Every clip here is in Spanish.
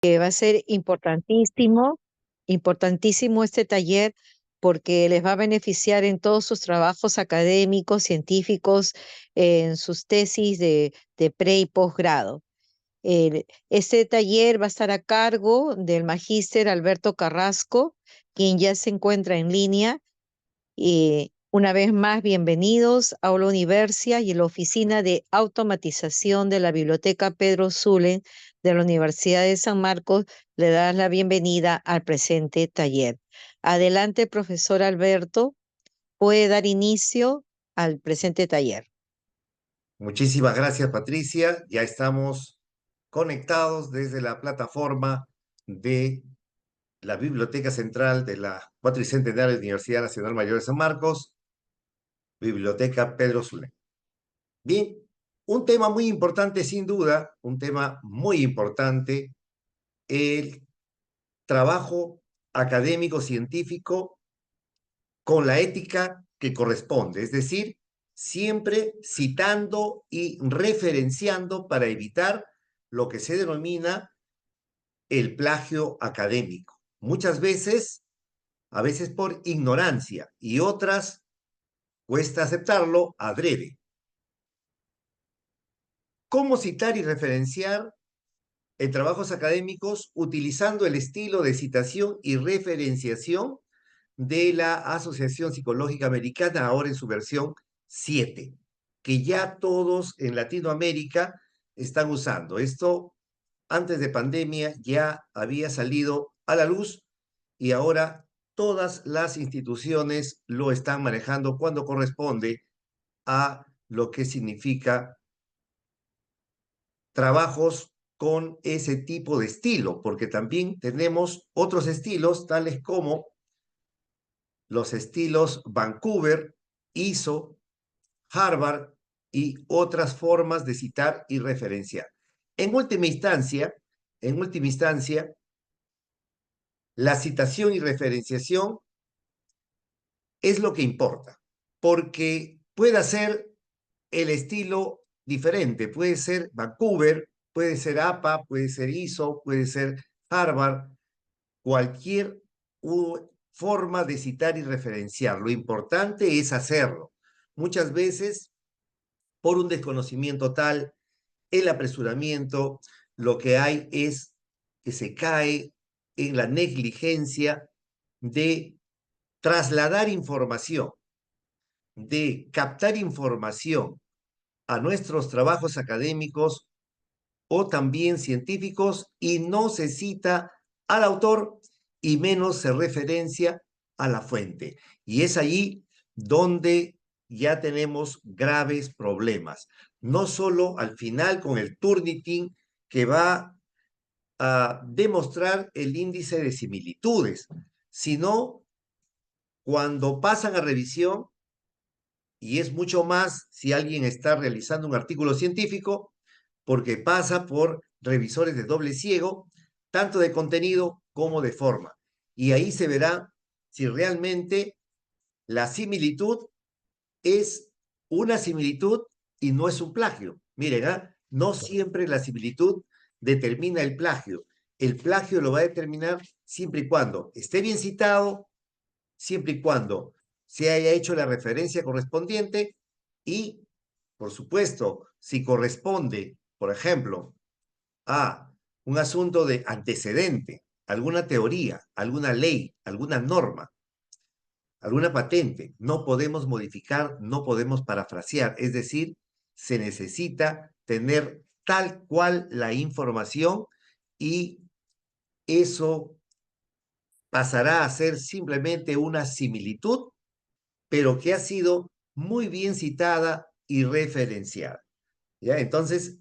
que va a ser importantísimo, importantísimo este taller porque les va a beneficiar en todos sus trabajos académicos, científicos, en sus tesis de pre y posgrado. Este taller va a estar a cargo del magíster Alberto Carrasco, quien ya se encuentra en línea. Y una vez más, bienvenidos a Aula Universia y la Oficina de Automatización de la Biblioteca Pedro Zulen de la Universidad de San Marcos. Le da la bienvenida al presente taller. Adelante, profesor Alberto, puede dar inicio al presente taller. Muchísimas gracias, Patricia. Ya estamos conectados desde la plataforma de la Biblioteca Central de la Cuatricentenaria Universidad Nacional Mayor de San Marcos, Biblioteca Pedro Zulem. Bien, un tema muy importante, sin duda, un tema muy importante, el trabajo académico científico con la ética que corresponde, es decir, siempre citando y referenciando para evitar lo que se denomina el plagio académico. Muchas veces, a veces por ignorancia y otras, cuesta aceptarlo, adrede. ¿Cómo citar y referenciar en trabajos académicos utilizando el estilo de citación y referenciación de la Asociación Psicológica Americana, ahora en su versión 7, que ya todos en Latinoamérica están usando? Esto antes de pandemia ya había salido a la luz y ahora todas las instituciones lo están manejando cuando corresponde a lo que significa trabajos con ese tipo de estilo, porque también tenemos otros estilos, tales como los estilos Vancouver, ISO, Harvard y otras formas de citar y referenciar. En última instancia, en última instancia, la citación y referenciación es lo que importa, porque puede ser el estilo diferente, puede ser Vancouver, puede ser APA, puede ser ISO, puede ser Harvard, cualquier forma de citar y referenciar. Lo importante es hacerlo. Muchas veces, por un desconocimiento tal, el apresuramiento, lo que hay es que se cae en la negligencia de trasladar información, de captar información a nuestros trabajos académicos o también científicos y no se cita al autor y menos se referencia a la fuente. Y es allí donde ya tenemos graves problemas. No solo al final con el Turnitin, que va a demostrar el índice de similitudes, sino cuando pasan a revisión, y es mucho más si alguien está realizando un artículo científico, porque pasa por revisores de doble ciego, tanto de contenido como de forma. Y ahí se verá si realmente la similitud es una similitud y no es un plagio. Miren, no siempre la similitud determina el plagio. El plagio lo va a determinar siempre y cuando esté bien citado, siempre y cuando se haya hecho la referencia correspondiente y, por supuesto, si corresponde, por ejemplo, a un asunto de antecedente, alguna teoría, alguna ley, alguna norma, alguna patente, no podemos modificar, no podemos parafrasear, es decir, se necesita tener tal cual la información y eso pasará a ser simplemente una similitud, pero que ha sido muy bien citada y referenciada. ¿Ya? Entonces,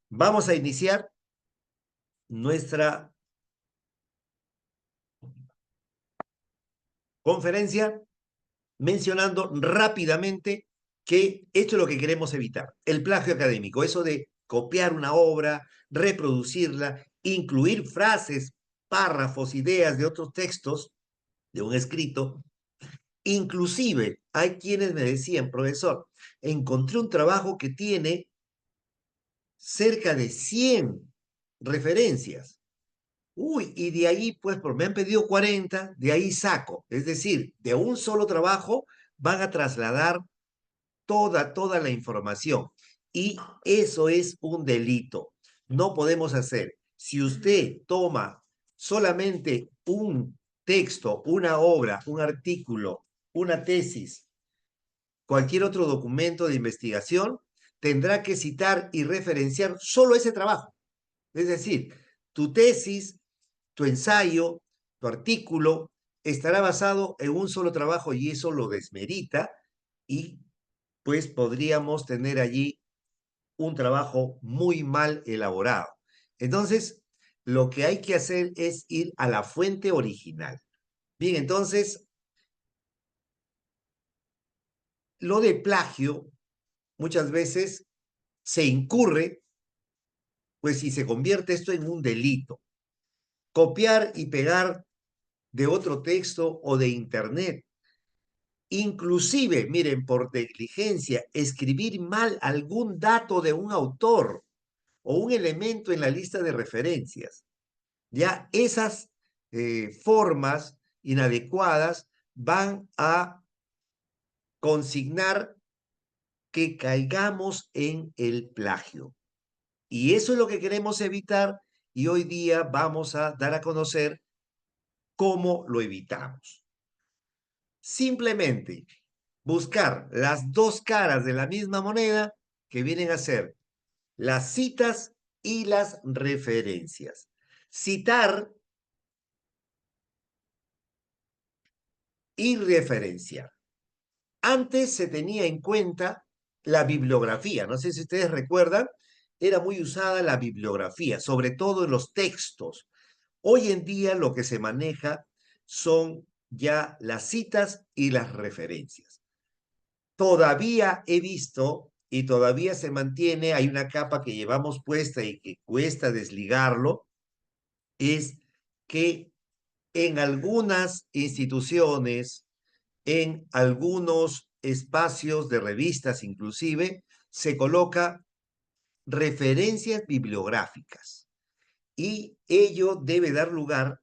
vamos a iniciar nuestra conferencia mencionando rápidamente que esto es lo que queremos evitar, el plagio académico, eso de copiar una obra, reproducirla, incluir frases, párrafos, ideas de otros textos, de un escrito. Inclusive hay quienes me decían, profesor, encontré un trabajo que tiene cerca de 100 referencias. Uy, y de ahí, pues, me han pedido 40, de ahí saco. Es decir, de un solo trabajo van a trasladar toda la información. Y eso es un delito. No podemos hacer. Si usted toma solamente un texto, una obra, un artículo, una tesis, cualquier otro documento de investigación, tendrá que citar y referenciar solo ese trabajo. Es decir, tu tesis, tu ensayo, tu artículo estará basado en un solo trabajo y eso lo desmerita y pues podríamos tener allí un trabajo muy mal elaborado. Entonces, lo que hay que hacer es ir a la fuente original. Bien, entonces, lo de plagio muchas veces se incurre, pues si se convierte esto en un delito. Copiar y pegar de otro texto o de internet. Inclusive, miren, por negligencia, escribir mal algún dato de un autor o un elemento en la lista de referencias. Ya esas formas inadecuadas van a consignar que caigamos en el plagio. Y eso es lo que queremos evitar y hoy día vamos a dar a conocer cómo lo evitamos. Simplemente buscar las dos caras de la misma moneda que vienen a ser las citas y las referencias. Citar y referenciar. Antes se tenía en cuenta la bibliografía. No sé si ustedes recuerdan, era muy usada la bibliografía, sobre todo en los textos. Hoy en día lo que se maneja son ya las citas y las referencias. Todavía he visto y todavía se mantiene, hay una capa que llevamos puesta y que cuesta desligarlo, es que en algunas instituciones, en algunos espacios de revistas inclusive, se coloca referencias bibliográficas y ello debe dar lugar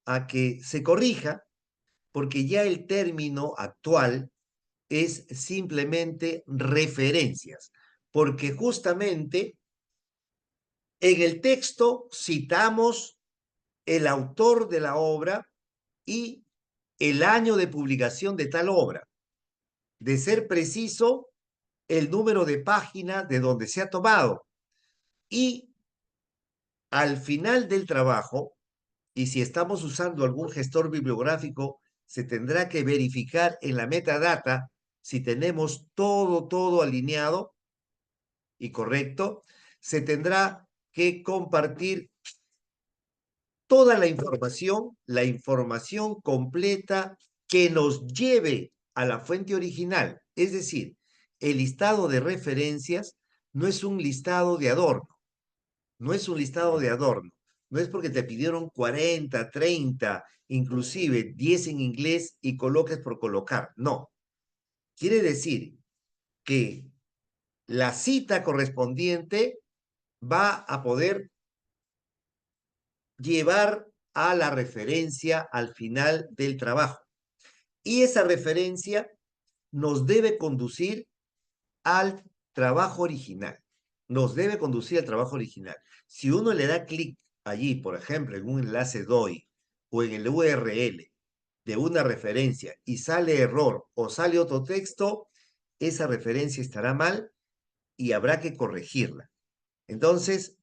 a que se corrija porque ya el término actual es simplemente referencias, porque justamente en el texto citamos el autor de la obra y el año de publicación de tal obra. De ser preciso, el número de página de donde se ha tomado. Y al final del trabajo, y si estamos usando algún gestor bibliográfico, se tendrá que verificar en la metadata si tenemos todo alineado y correcto, se tendrá que compartir toda la información completa que nos lleve a la fuente original. Es decir, el listado de referencias no es un listado de adorno, no es un listado de adorno. No es porque te pidieron 40, 30, inclusive 10 en inglés y coloques por colocar. No. Quiere decir que la cita correspondiente va a poder llevar a la referencia al final del trabajo. Y esa referencia nos debe conducir al trabajo original. Nos debe conducir al trabajo original. Si uno le da clic allí, por ejemplo, en un enlace DOI o en el URL de una referencia y sale error o sale otro texto, esa referencia estará mal y habrá que corregirla. Entonces,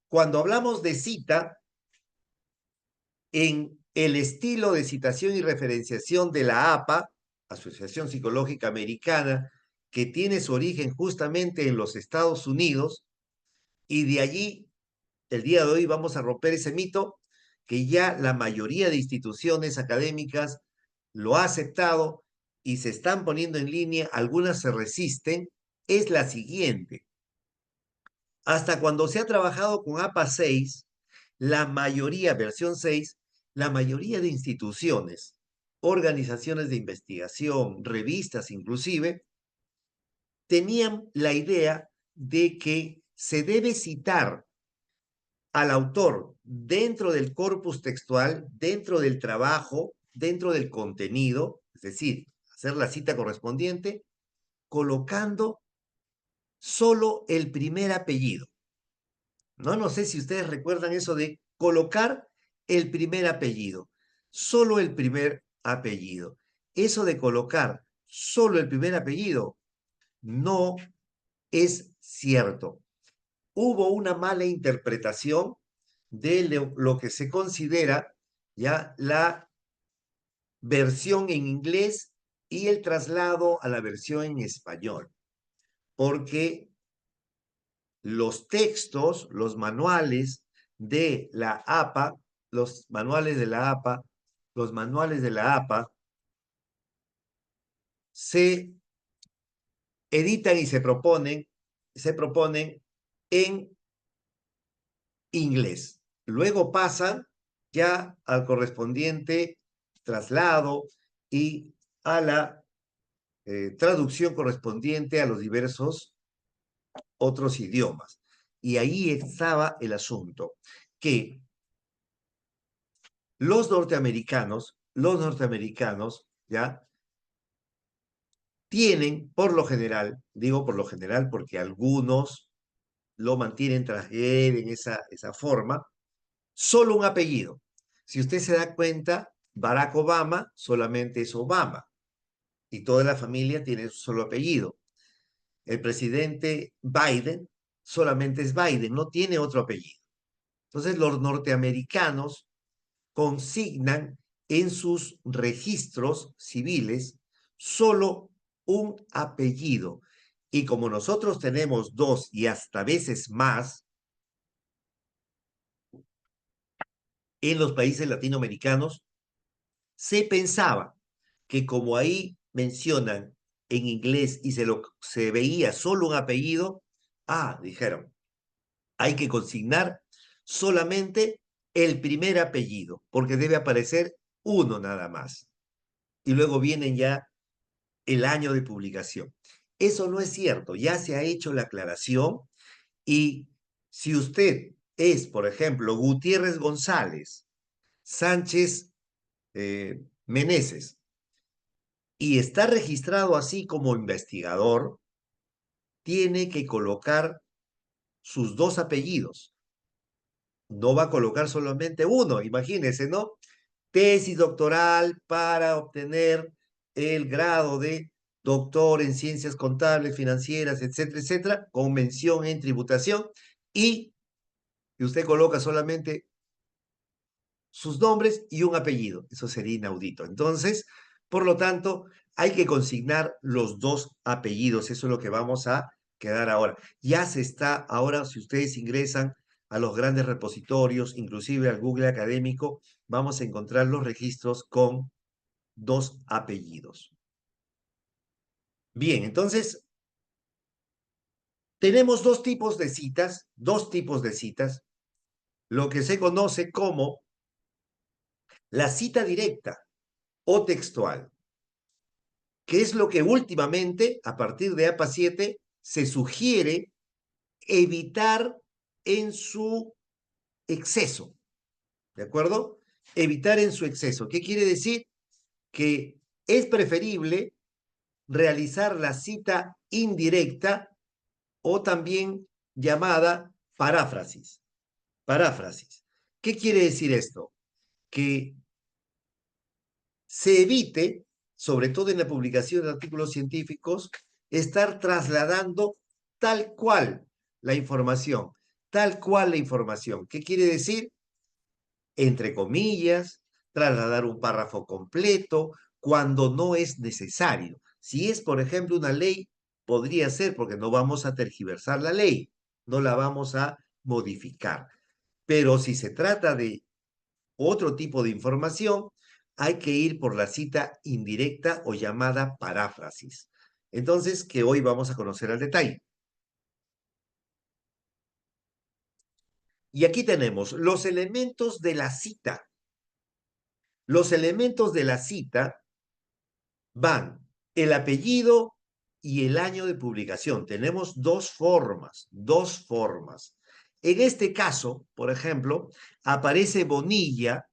cuando hablamos de cita, en el estilo de citación y referenciación de la APA, Asociación Psicológica Americana, que tiene su origen justamente en los Estados Unidos, y de allí, el día de hoy, vamos a romper ese mito que ya la mayoría de instituciones académicas lo ha aceptado y se están poniendo en línea, algunas se resisten, es la siguiente. Hasta cuando se ha trabajado con APA 6, la mayoría, versión 6, la mayoría de instituciones, organizaciones de investigación, revistas inclusive, tenían la idea de que se debe citar al autor dentro del corpus textual, dentro del trabajo, dentro del contenido, es decir, hacer la cita correspondiente, colocando solo el primer apellido. No sé si ustedes recuerdan eso de colocar el primer apellido, solo el primer apellido. Eso de colocar solo el primer apellido no es cierto. Hubo una mala interpretación de lo que se considera ya la versión en inglés y el traslado a la versión en español, porque los textos, los manuales de la APA, los manuales de la APA, los manuales de la APA se editan y se proponen en inglés. Luego pasan ya al correspondiente traslado y a la traducción correspondiente a los diversos otros idiomas. Y ahí estaba el asunto, que los norteamericanos, ¿ya? Tienen, por lo general, digo por lo general porque algunos lo mantienen tras él en esa forma, solo un apellido. Si usted se da cuenta, Barack Obama solamente es Obama y toda la familia tiene su solo apellido. El presidente Biden solamente es Biden, no tiene otro apellido. Entonces los norteamericanos consignan en sus registros civiles solo un apellido. Y como nosotros tenemos dos y hasta veces más en los países latinoamericanos, se pensaba que como ahí mencionan en inglés y se veía solo un apellido, dijeron, hay que consignar solamente el primer apellido, porque debe aparecer uno nada más. Y luego vienen ya el año de publicación. Eso no es cierto, ya se ha hecho la aclaración y si usted es, por ejemplo, Gutiérrez González, Sánchez Meneses, y está registrado así como investigador, tiene que colocar sus dos apellidos. No va a colocar solamente uno, imagínense, ¿no? Tesis doctoral para obtener el grado de doctor en ciencias contables, financieras, etcétera, etcétera, con mención en tributación, y usted coloca solamente sus nombres y un apellido. Eso sería inaudito. Entonces, por lo tanto, hay que consignar los dos apellidos. Eso es lo que vamos a quedar ahora. Ya se está, ahora si ustedes ingresan a los grandes repositorios, inclusive al Google académico, vamos a encontrar los registros con dos apellidos. Bien, entonces, tenemos dos tipos de citas, lo que se conoce como la cita directa o textual, que es lo que últimamente, a partir de APA 7, se sugiere evitar en su exceso, ¿de acuerdo? Evitar en su exceso. ¿Qué quiere decir? Que es preferible realizar la cita indirecta o también llamada paráfrasis. Paráfrasis. ¿Qué quiere decir esto? Que se evite, sobre todo en la publicación de artículos científicos, estar trasladando tal cual la información, tal cual la información. ¿Qué quiere decir? Entre comillas, trasladar un párrafo completo cuando no es necesario. Si es, por ejemplo, una ley, podría ser porque no vamos a tergiversar la ley, no la vamos a modificar. Pero si se trata de otro tipo de información, hay que ir por la cita indirecta o llamada paráfrasis. Entonces, que hoy vamos a conocer al detalle. Y aquí tenemos los elementos de la cita. Los elementos de la cita van el apellido y el año de publicación. Tenemos dos formas, dos formas. En este caso, por ejemplo, aparece Bonilla,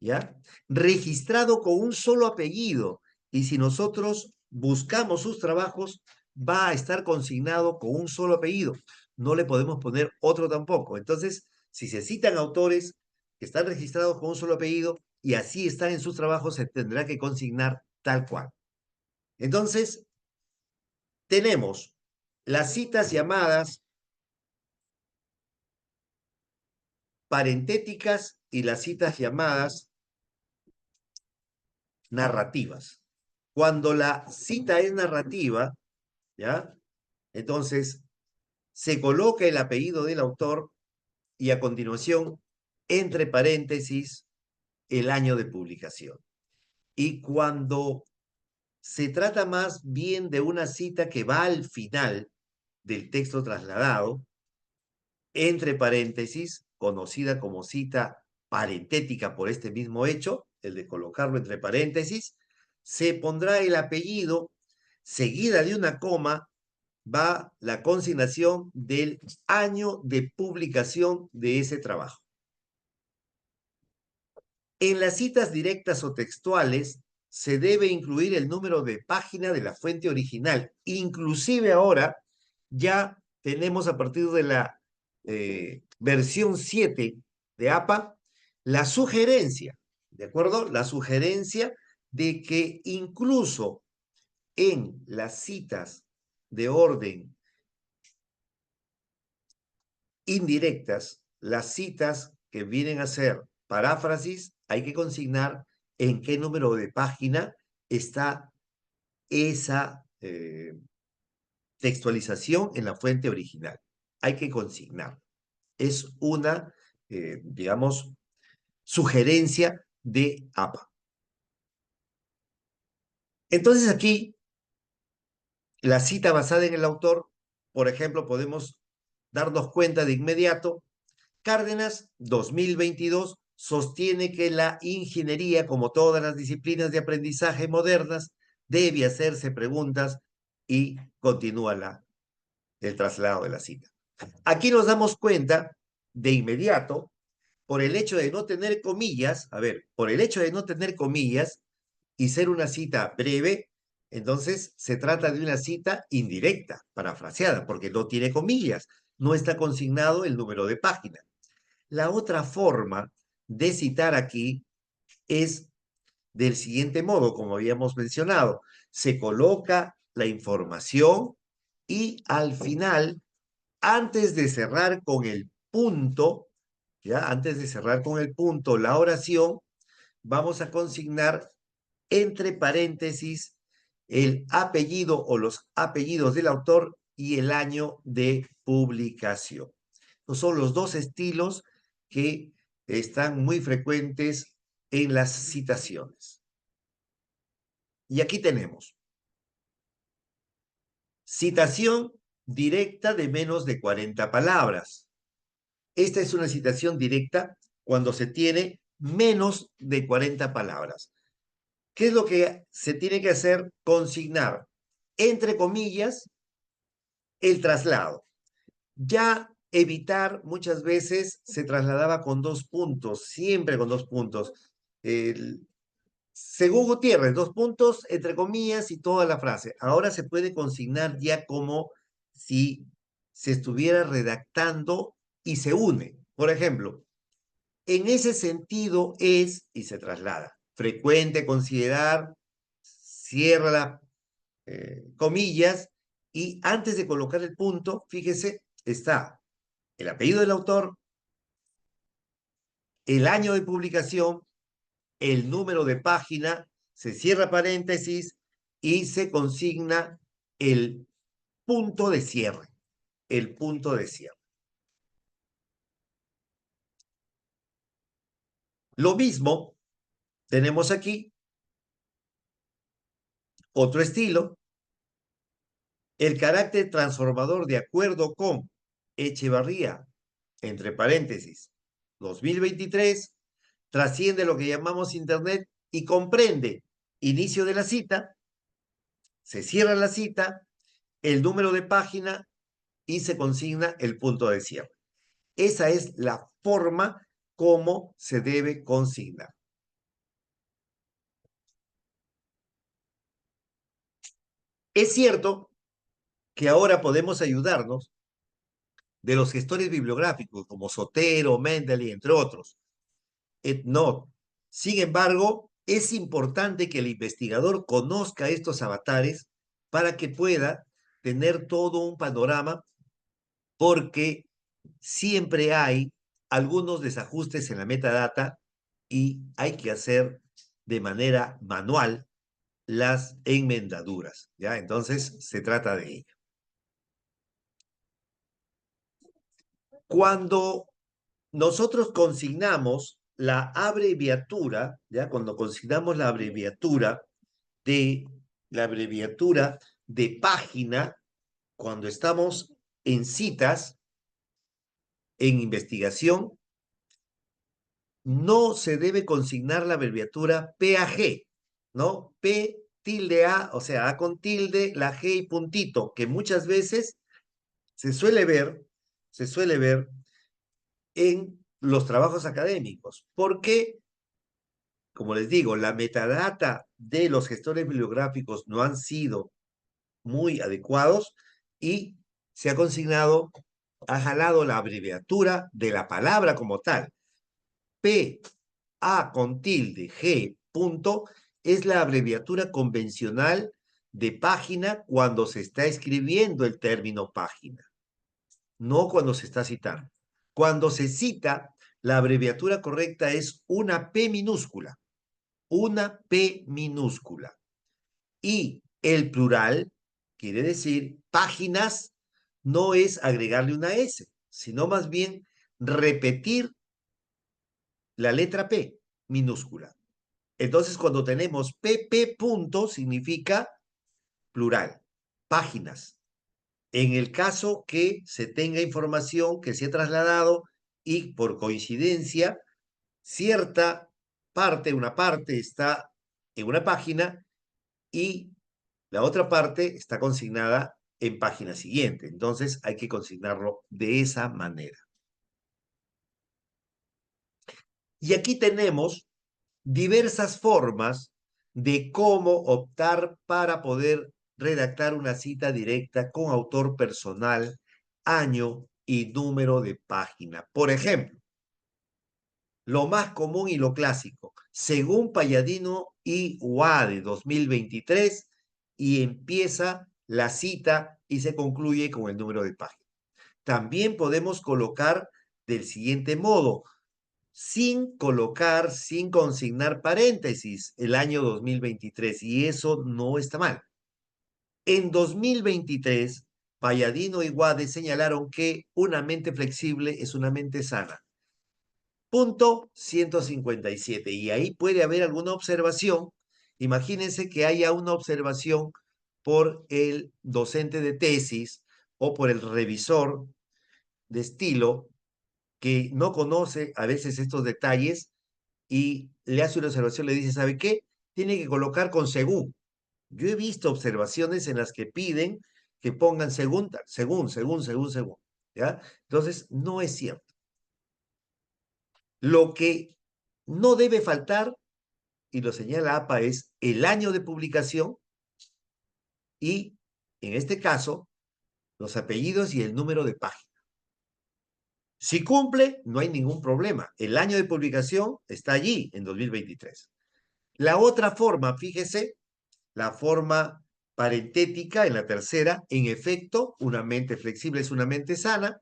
¿ya? Registrado con un solo apellido. Y si nosotros buscamos sus trabajos, va a estar consignado con un solo apellido. No le podemos poner otro tampoco. Entonces, si se citan autores que están registrados con un solo apellido y así están en sus trabajos, se tendrá que consignar tal cual. Entonces, tenemos las citas llamadas parentéticas y las citas llamadas narrativas. Cuando la cita es narrativa, ¿ya? Entonces, se coloca el apellido del autor y a continuación, entre paréntesis, el año de publicación. Y cuando se trata más bien de una cita que va al final del texto trasladado, entre paréntesis, conocida como cita parentética por este mismo hecho, el de colocarlo entre paréntesis, se pondrá el apellido seguida de una coma, va la consignación del año de publicación de ese trabajo. En las citas directas o textuales se debe incluir el número de página de la fuente original. Inclusive ahora ya tenemos a partir de la versión 7 de APA la sugerencia, ¿de acuerdo? La sugerencia de que incluso en las citas de orden indirectas, las citas que vienen a ser paráfrasis, hay que consignar en qué número de página está esa textualización en la fuente original. Hay que consignar. Es una, digamos, sugerencia de APA. Entonces aquí, la cita basada en el autor, por ejemplo, podemos darnos cuenta de inmediato. Cárdenas, 2022, sostiene que la ingeniería, como todas las disciplinas de aprendizaje modernas, debe hacerse preguntas y continúa el traslado de la cita. Aquí nos damos cuenta de inmediato, por el hecho de no tener comillas, a ver, por el hecho de no tener comillas y ser una cita breve, entonces se trata de una cita indirecta, parafraseada, porque no tiene comillas, no está consignado el número de página. La otra forma de citar aquí es del siguiente modo, como habíamos mencionado. Se coloca la información y al final, antes de cerrar con el punto, ¿ya? Antes de cerrar con el punto la oración, vamos a consignar entre paréntesis el apellido o los apellidos del autor y el año de publicación. Estos son los dos estilos que están muy frecuentes en las citaciones. Y aquí tenemos citación directa de menos de 40 palabras. Esta es una citación directa cuando se tiene menos de 40 palabras. ¿Qué es lo que se tiene que hacer? Consignar, entre comillas, el traslado. Ya evitar, muchas veces se trasladaba con 2 puntos, siempre con 2 puntos. Según Gutiérrez, 2 puntos, entre comillas y toda la frase. Ahora se puede consignar ya como si se estuviera redactando y se une. Por ejemplo, en ese sentido es, y se traslada, frecuente considerar, cierra las comillas, y antes de colocar el punto, fíjese, está el apellido del autor, el año de publicación, el número de página, se cierra paréntesis y se consigna el punto de cierre. El punto de cierre. Lo mismo tenemos aquí, otro estilo, el carácter transformador de acuerdo con Echevarría, entre paréntesis, 2023, trasciende lo que llamamos Internet y comprende inicio de la cita, se cierra la cita, el número de página y se consigna el punto de cierre. Esa es la forma como se debe consignar. Es cierto que ahora podemos ayudarnos de los gestores bibliográficos como Zotero, Mendeley, entre otros. EndNote. Sin embargo, es importante que el investigador conozca estos avatares para que pueda tener todo un panorama, porque siempre hay algunos desajustes en la metadata y hay que hacer de manera manual las enmendaduras, ¿ya? Entonces, se trata de ello. Cuando nosotros consignamos la abreviatura, ¿ya? Cuando consignamos de la abreviatura de página, cuando estamos en citas, en investigación, no se debe consignar la abreviatura PAG, ¿no? P tilde A, o sea, A con tilde, la G y puntito, que muchas veces se suele ver, se suele ver en los trabajos académicos. Porque, como les digo, la metadata de los gestores bibliográficos no han sido muy adecuados y se ha consignado, ha jalado la abreviatura de la palabra como tal. P, A con tilde, G, punto, es la abreviatura convencional de página cuando se está escribiendo el término página, no cuando se está citando. Cuando se cita, la abreviatura correcta es una P minúscula, una P minúscula. Y el plural quiere decir páginas, no es agregarle una S, sino más bien repetir la letra P minúscula. Entonces, cuando tenemos PP punto, significa plural, páginas. En el caso que se tenga información que se ha trasladado y por coincidencia, cierta parte, una parte está en una página y la otra parte está consignada en página siguiente. Entonces hay que consignarlo de esa manera. Y aquí tenemos diversas formas de cómo optar para poder redactar una cita directa con autor personal, año y número de página. Por ejemplo, lo más común y lo clásico, según Palladino y Wade 2023, y empieza la cita y se concluye con el número de página. También podemos colocar del siguiente modo, sin colocar, sin consignar paréntesis, el año 2023, y eso no está mal. En 2023, Palladino y Wade señalaron que una mente flexible es una mente sana. Punto 157. Y ahí puede haber alguna observación. Imagínense que haya una observación por el docente de tesis o por el revisor de estilo que no conoce a veces estos detalles y le hace una observación, le dice, ¿sabe qué? Tiene que colocar con según. Yo he visto observaciones en las que piden que pongan según, según, ¿ya? Entonces, no es cierto. Lo que no debe faltar, y lo señala APA, es el año de publicación y, en este caso, los apellidos y el número de página. Si cumple, no hay ningún problema. El año de publicación está allí en 2023. La otra forma, fíjese, la forma parentética en la tercera, en efecto, una mente flexible es una mente sana.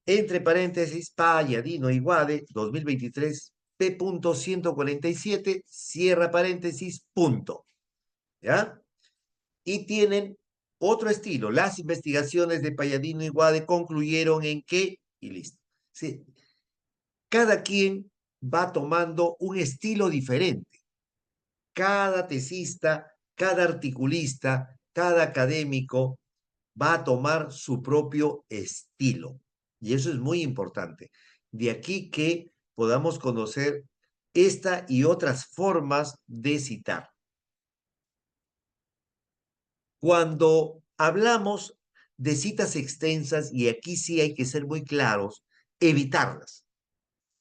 Entre paréntesis, Palladino y Wade, 2023, P.147, cierra paréntesis, punto. ¿Ya? Y tienen otro estilo. Las investigaciones de Palladino y Wade concluyeron en que, y listo. Sí. Cada quien va tomando un estilo diferente. Cada tesista, cada articulista, cada académico va a tomar su propio estilo. Y eso es muy importante. De aquí que podamos conocer esta y otras formas de citar. Cuando hablamos de citas extensas, y aquí sí hay que ser muy claros, evitarlas.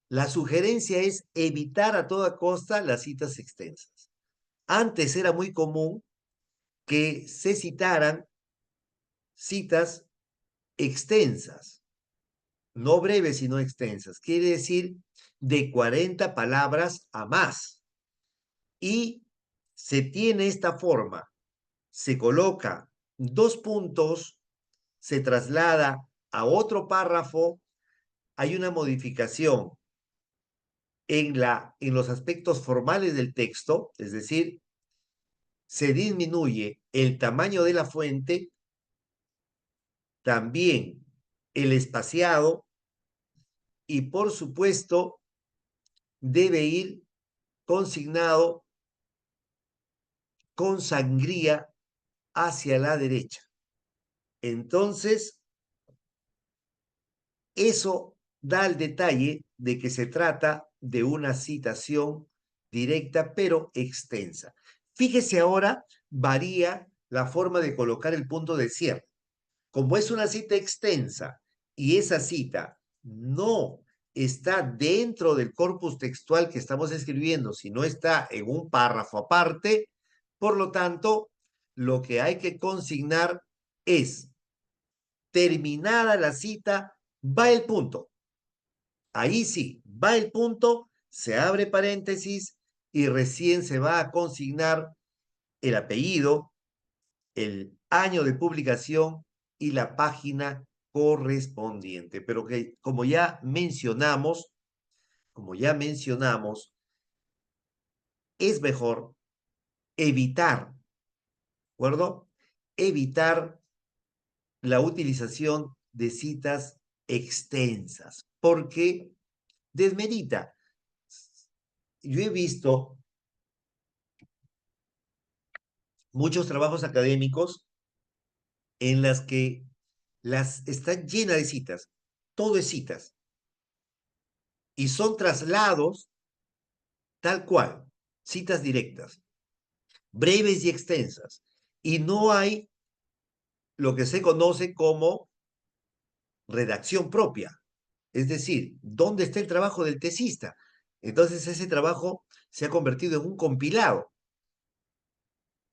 La sugerencia es evitar a toda costa las citas extensas. Antes era muy común que se citaran citas extensas, no breves, sino extensas. Quiere decir de 40 palabras a más. Y se tiene esta forma. Se coloca 2 puntos, se traslada a otro párrafo, hay una modificación en los aspectos formales del texto, es decir, se disminuye el tamaño de la fuente, también el espaciado y, por supuesto, debe ir consignado con sangría hacia la derecha. Entonces, eso da el detalle de que se trata de una citación directa pero extensa. Fíjese ahora, varía la forma de colocar el punto de cierre. Como es una cita extensa y esa cita no está dentro del corpus textual que estamos escribiendo, sino está en un párrafo aparte, por lo tanto, lo que hay que consignar es, terminada la cita, va el punto. Ahí sí, va el punto, se abre paréntesis y recién se va a consignar el apellido, el año de publicación y la página correspondiente. Pero que como ya mencionamos, es mejor evitar, ¿de acuerdo? Evitar la utilización de citas extensas, porque desmerita. Yo he visto muchos trabajos académicos en las que están llenas de citas, todo es citas, y son traslados tal cual, citas directas, breves y extensas, y no hay lo que se conoce como redacción propia, es decir, ¿dónde está el trabajo del tesista? Entonces ese trabajo se ha convertido en un compilado.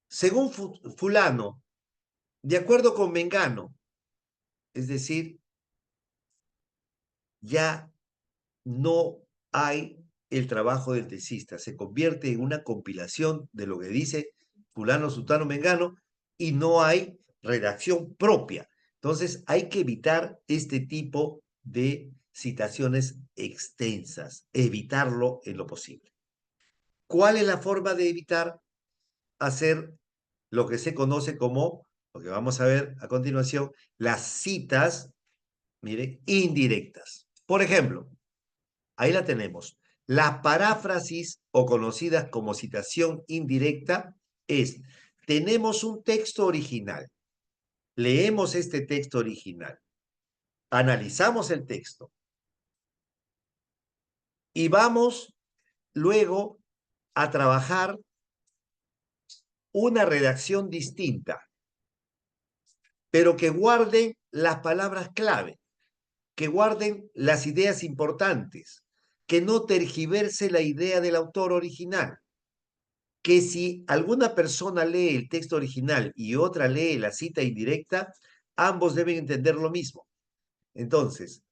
Según fulano, de acuerdo con Mengano, es decir, ya no hay el trabajo del tesista, se convierte en una compilación de lo que dice fulano, sutano, mengano, y no hay redacción propia. Entonces hay que evitar este tipo de citaciones extensas, evitarlo en lo posible. ¿Cuál es la forma de evitar hacer lo que se conoce como, lo que vamos a ver a continuación, las citas, mire, indirectas? Por ejemplo, ahí la tenemos. La paráfrasis, o conocidas como citación indirecta, es, tenemos un texto original, leemos este texto original, analizamos el texto y vamos luego a trabajar una redacción distinta, pero que guarden las palabras clave, que guarden las ideas importantes, que no tergiverse la idea del autor original, que si alguna persona lee el texto original y otra lee la cita indirecta, ambos deben entender lo mismo. Entonces,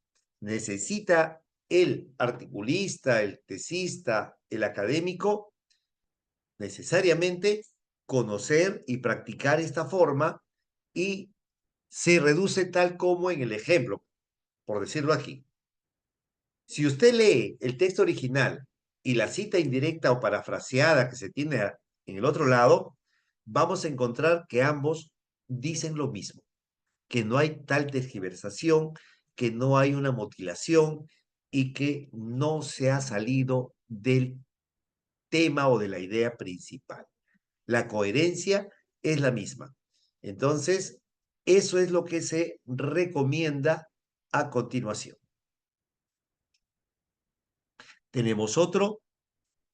necesita el articulista, el tesista, el académico, necesariamente conocer y practicar esta forma, y se reduce tal como en el ejemplo, por decirlo aquí. Si usted lee el texto original y la cita indirecta o parafraseada que se tiene en el otro lado, vamos a encontrar que ambos dicen lo mismo, que no hay tal tergiversación, que no hay una mutilación y que no se ha salido del tema o de la idea principal. La coherencia es la misma. Entonces, eso es lo que se recomienda a continuación. Tenemos otro,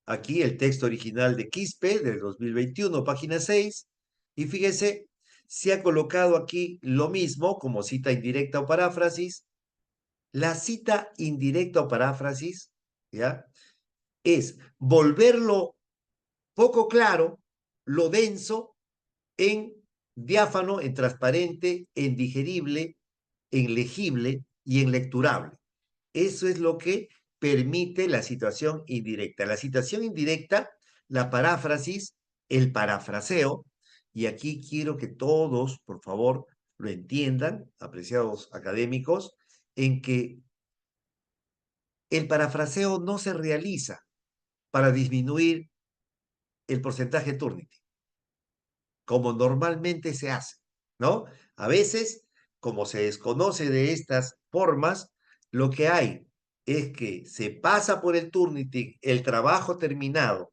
aquí el texto original de Quispe del 2021, página 6, y fíjese, se ha colocado aquí lo mismo como cita indirecta o paráfrasis, La cita indirecta o paráfrasis, ¿ya? Es volverlo poco claro, lo denso, en diáfano, en transparente, en digerible, en legible y en lecturable. Eso es lo que permite la situación indirecta. La situación indirecta, la paráfrasis, el parafraseo, y aquí quiero que todos, por favor, lo entiendan, apreciados académicos, en que el parafraseo no se realiza para disminuir el porcentaje Turnitin, como normalmente se hace, ¿no? A veces, como se desconoce de estas formas, lo que hay es que se pasa por el Turnitin el trabajo terminado,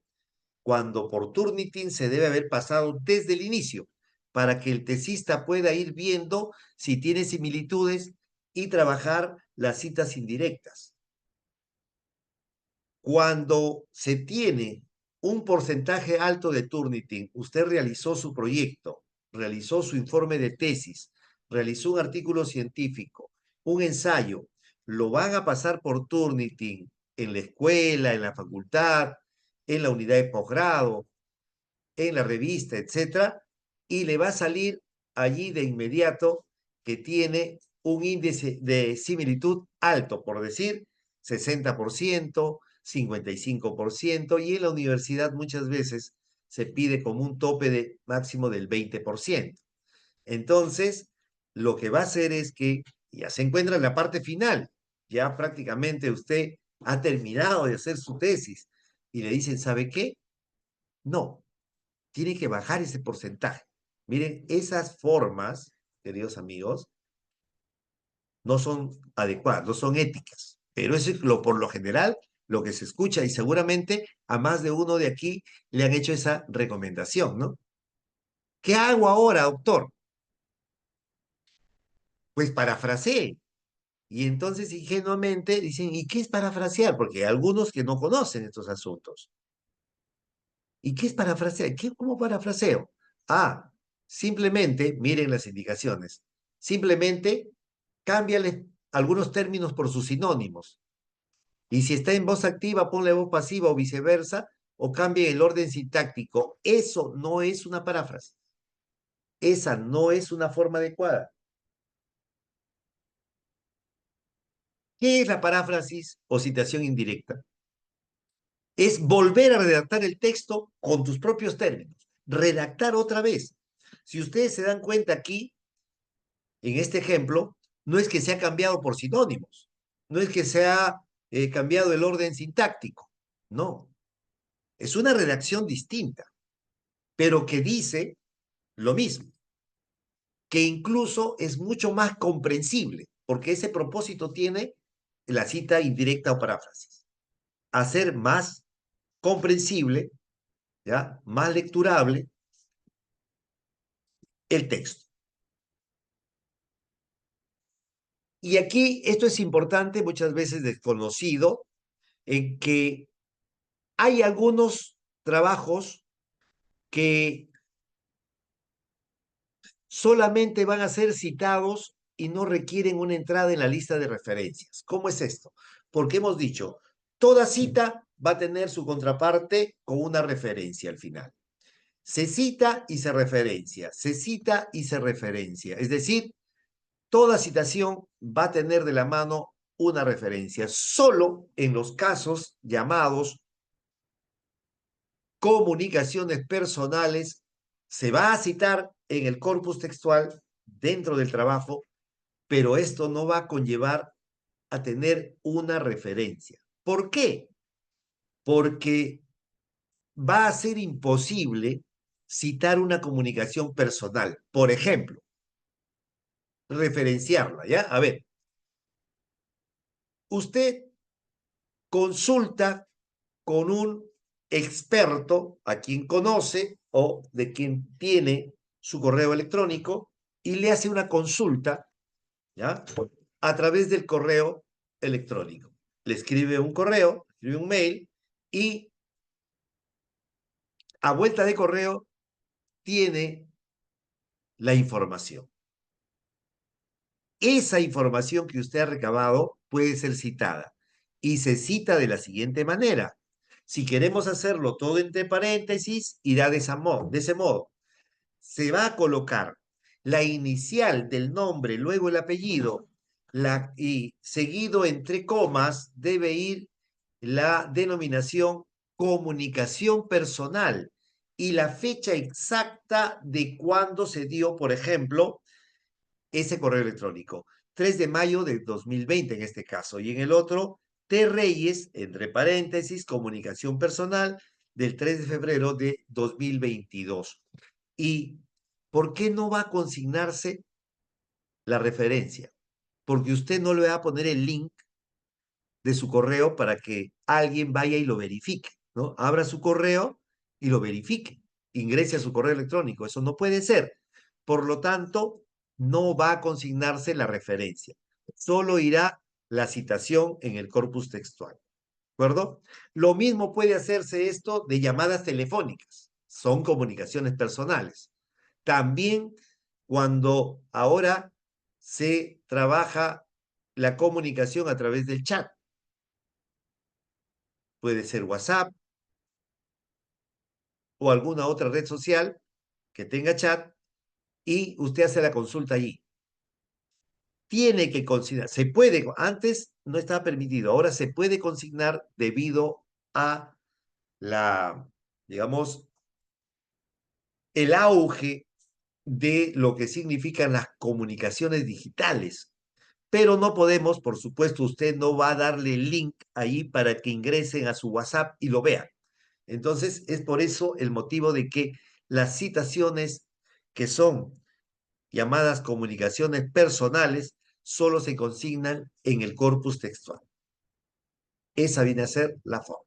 cuando por Turnitin se debe haber pasado desde el inicio, para que el tesista pueda ir viendo si tiene similitudes y trabajar las citas indirectas. Cuando se tiene un porcentaje alto de Turnitin, usted realizó su proyecto, realizó su informe de tesis, realizó un artículo científico, un ensayo, lo van a pasar por Turnitin en la escuela, en la facultad, en la unidad de posgrado, en la revista, etcétera, y le va a salir allí de inmediato que tiene un índice de similitud alto, por decir 60%, 55%, y en la universidad muchas veces se pide como un tope de máximo del 20%. Entonces, lo que va a hacer es que ya se encuentra en la parte final, ya prácticamente usted ha terminado de hacer su tesis y le dicen, ¿sabe qué? No, tiene que bajar ese porcentaje. Miren, esas formas, queridos amigos, no son adecuadas, no son éticas, pero eso es por lo general lo que se escucha y seguramente a más de uno de aquí le han hecho esa recomendación, ¿no? ¿Qué hago ahora, doctor? Pues parafraseé. Y entonces ingenuamente dicen, ¿y qué es parafrasear? Porque hay algunos que no conocen estos asuntos. ¿Y qué es parafrasear? ¿Cómo parafraseo? Ah, simplemente, miren las indicaciones, simplemente cámbiale algunos términos por sus sinónimos. Y si está en voz activa, ponle voz pasiva o viceversa, o cambie el orden sintáctico. Eso no es una paráfrasis. Esa no es una forma adecuada. ¿Qué es la paráfrasis o citación indirecta? Es volver a redactar el texto con tus propios términos. Redactar otra vez. Si ustedes se dan cuenta aquí, en este ejemplo, no es que se ha cambiado por sinónimos, no es que se ha cambiado el orden sintáctico, no, es una redacción distinta, pero que dice lo mismo, que incluso es mucho más comprensible, porque ese propósito tiene la cita indirecta o paráfrasis, hacer más comprensible, ¿ya? Más lecturable el texto. Y aquí esto es importante, muchas veces desconocido, en que hay algunos trabajos que solamente van a ser citados y no requieren una entrada en la lista de referencias. ¿Cómo es esto? Porque hemos dicho, toda cita va a tener su contraparte con una referencia al final. Se cita y se referencia, se cita y se referencia. Es decir, toda citación va a tener de la mano una referencia. Solo en los casos llamados comunicaciones personales se va a citar en el corpus textual dentro del trabajo, pero esto no va a conllevar a tener una referencia. ¿Por qué? Porque va a ser imposible citar una comunicación personal. Por ejemplo, referenciarla, ¿ya? A ver, usted consulta con un experto a quien conoce o de quien tiene su correo electrónico y le hace una consulta, ¿ya? A través del correo electrónico. Le escribe un correo, escribe un mail y a vuelta de correo tiene la información. Esa información que usted ha recabado puede ser citada. Y se cita de la siguiente manera. Si queremos hacerlo todo entre paréntesis, irá de ese modo. Se va a colocar la inicial del nombre, luego el apellido, y seguido entre comas debe ir la denominación comunicación personal y la fecha exacta de cuándo se dio, por ejemplo, ese correo electrónico. 3 de mayo de 2020 en este caso. Y en el otro, T. Reyes, entre paréntesis, comunicación personal, del 3 de febrero de 2022. ¿Y por qué no va a consignarse la referencia? Porque usted no le va a poner el link de su correo para que alguien vaya y lo verifique, ¿no? Abra su correo y lo verifique. Ingrese a su correo electrónico. Eso no puede ser. Por lo tanto, no va a consignarse la referencia. Solo irá la citación en el corpus textual. ¿De acuerdo? Lo mismo puede hacerse esto de llamadas telefónicas. Son comunicaciones personales. También cuando ahora se trabaja la comunicación a través del chat. Puede ser WhatsApp o alguna otra red social que tenga chat y usted hace la consulta allí. Tiene que consignar, se puede, antes no estaba permitido, ahora se puede consignar debido a la, digamos, el auge de lo que significan las comunicaciones digitales. Pero no podemos, por supuesto, usted no va a darle el link ahí para que ingresen a su WhatsApp y lo vean. Entonces, es por eso el motivo de que las citaciones que son llamadas comunicaciones personales solo se consignan en el corpus textual. Esa viene a ser la forma.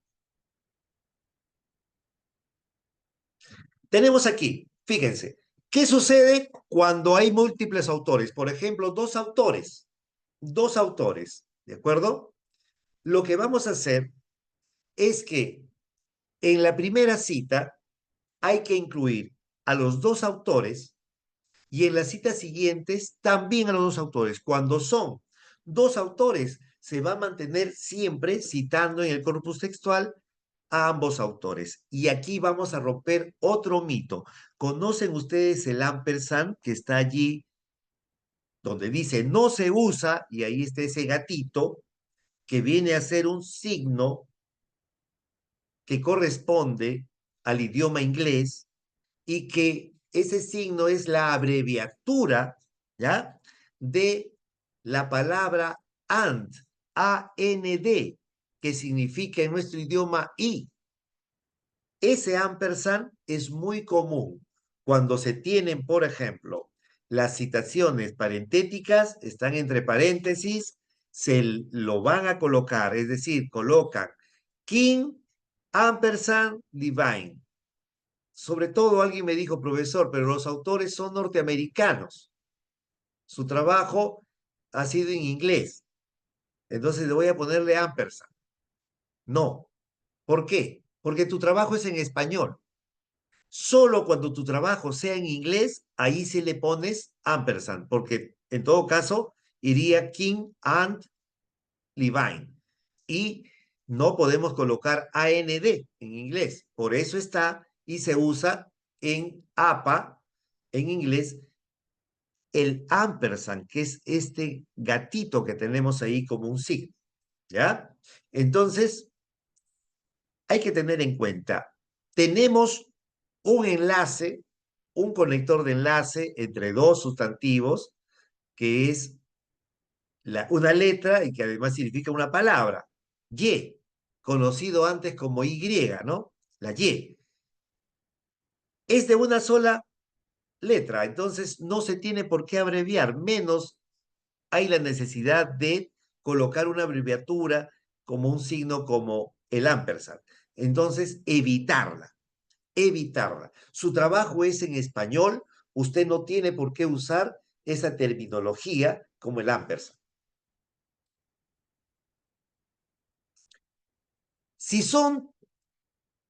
Tenemos aquí, fíjense, ¿qué sucede cuando hay múltiples autores? Por ejemplo, dos autores, ¿de acuerdo? Lo que vamos a hacer es que en la primera cita hay que incluir a los dos autores y en las citas siguientes también a los dos autores. Cuando son dos autores, se va a mantener siempre citando en el corpus textual a ambos autores. Y aquí vamos a romper otro mito. ¿Conocen ustedes el ampersand que está allí donde dice no se usa y ahí está ese gatito que viene a ser un signo que corresponde al idioma inglés y que ese signo es la abreviatura, ¿ya? De la palabra and, A-N-D, que significa en nuestro idioma y. Ese ampersand es muy común cuando se tienen, por ejemplo, las citaciones parentéticas, están entre paréntesis, se lo van a colocar, es decir, colocan King, ampersand, divine. Sobre todo alguien me dijo, profesor, pero los autores son norteamericanos. Su trabajo ha sido en inglés. Entonces le voy a ponerle ampersand. No. ¿Por qué? Porque tu trabajo es en español. Solo cuando tu trabajo sea en inglés, ahí sí le pones ampersand, porque en todo caso iría King and Levine. Y no podemos colocar AND en inglés. Por eso está y se usa en APA, en inglés, el ampersand, que es este gatito que tenemos ahí como un signo. ¿Ya? Entonces, hay que tener en cuenta, tenemos un enlace, un conector de enlace entre dos sustantivos, que es una letra y que además significa una palabra, Y, conocido antes como Y, ¿no? La Y. Es de una sola letra, entonces no se tiene por qué abreviar, menos hay la necesidad de colocar una abreviatura como un signo como el ampersand. Entonces, evitarla, evitarla. Su trabajo es en español, usted no tiene por qué usar esa terminología como el ampersand. Si son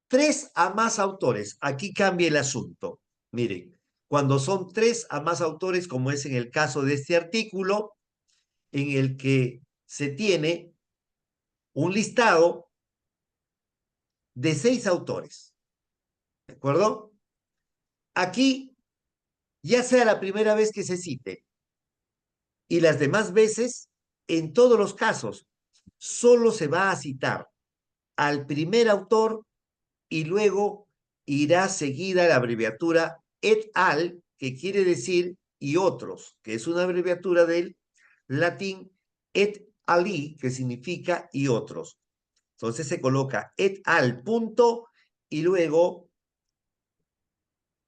tres a más autores, aquí cambia el asunto. Miren, cuando son tres a más autores, como es en el caso de este artículo, en el que se tiene un listado de 6 autores, ¿de acuerdo? Aquí, ya sea la primera vez que se cite y las demás veces, en todos los casos, solo se va a citar al primer autor y luego irá seguida la abreviatura et al, que quiere decir y otros, que es una abreviatura del latín et ali, que significa y otros. Entonces se coloca et al punto y luego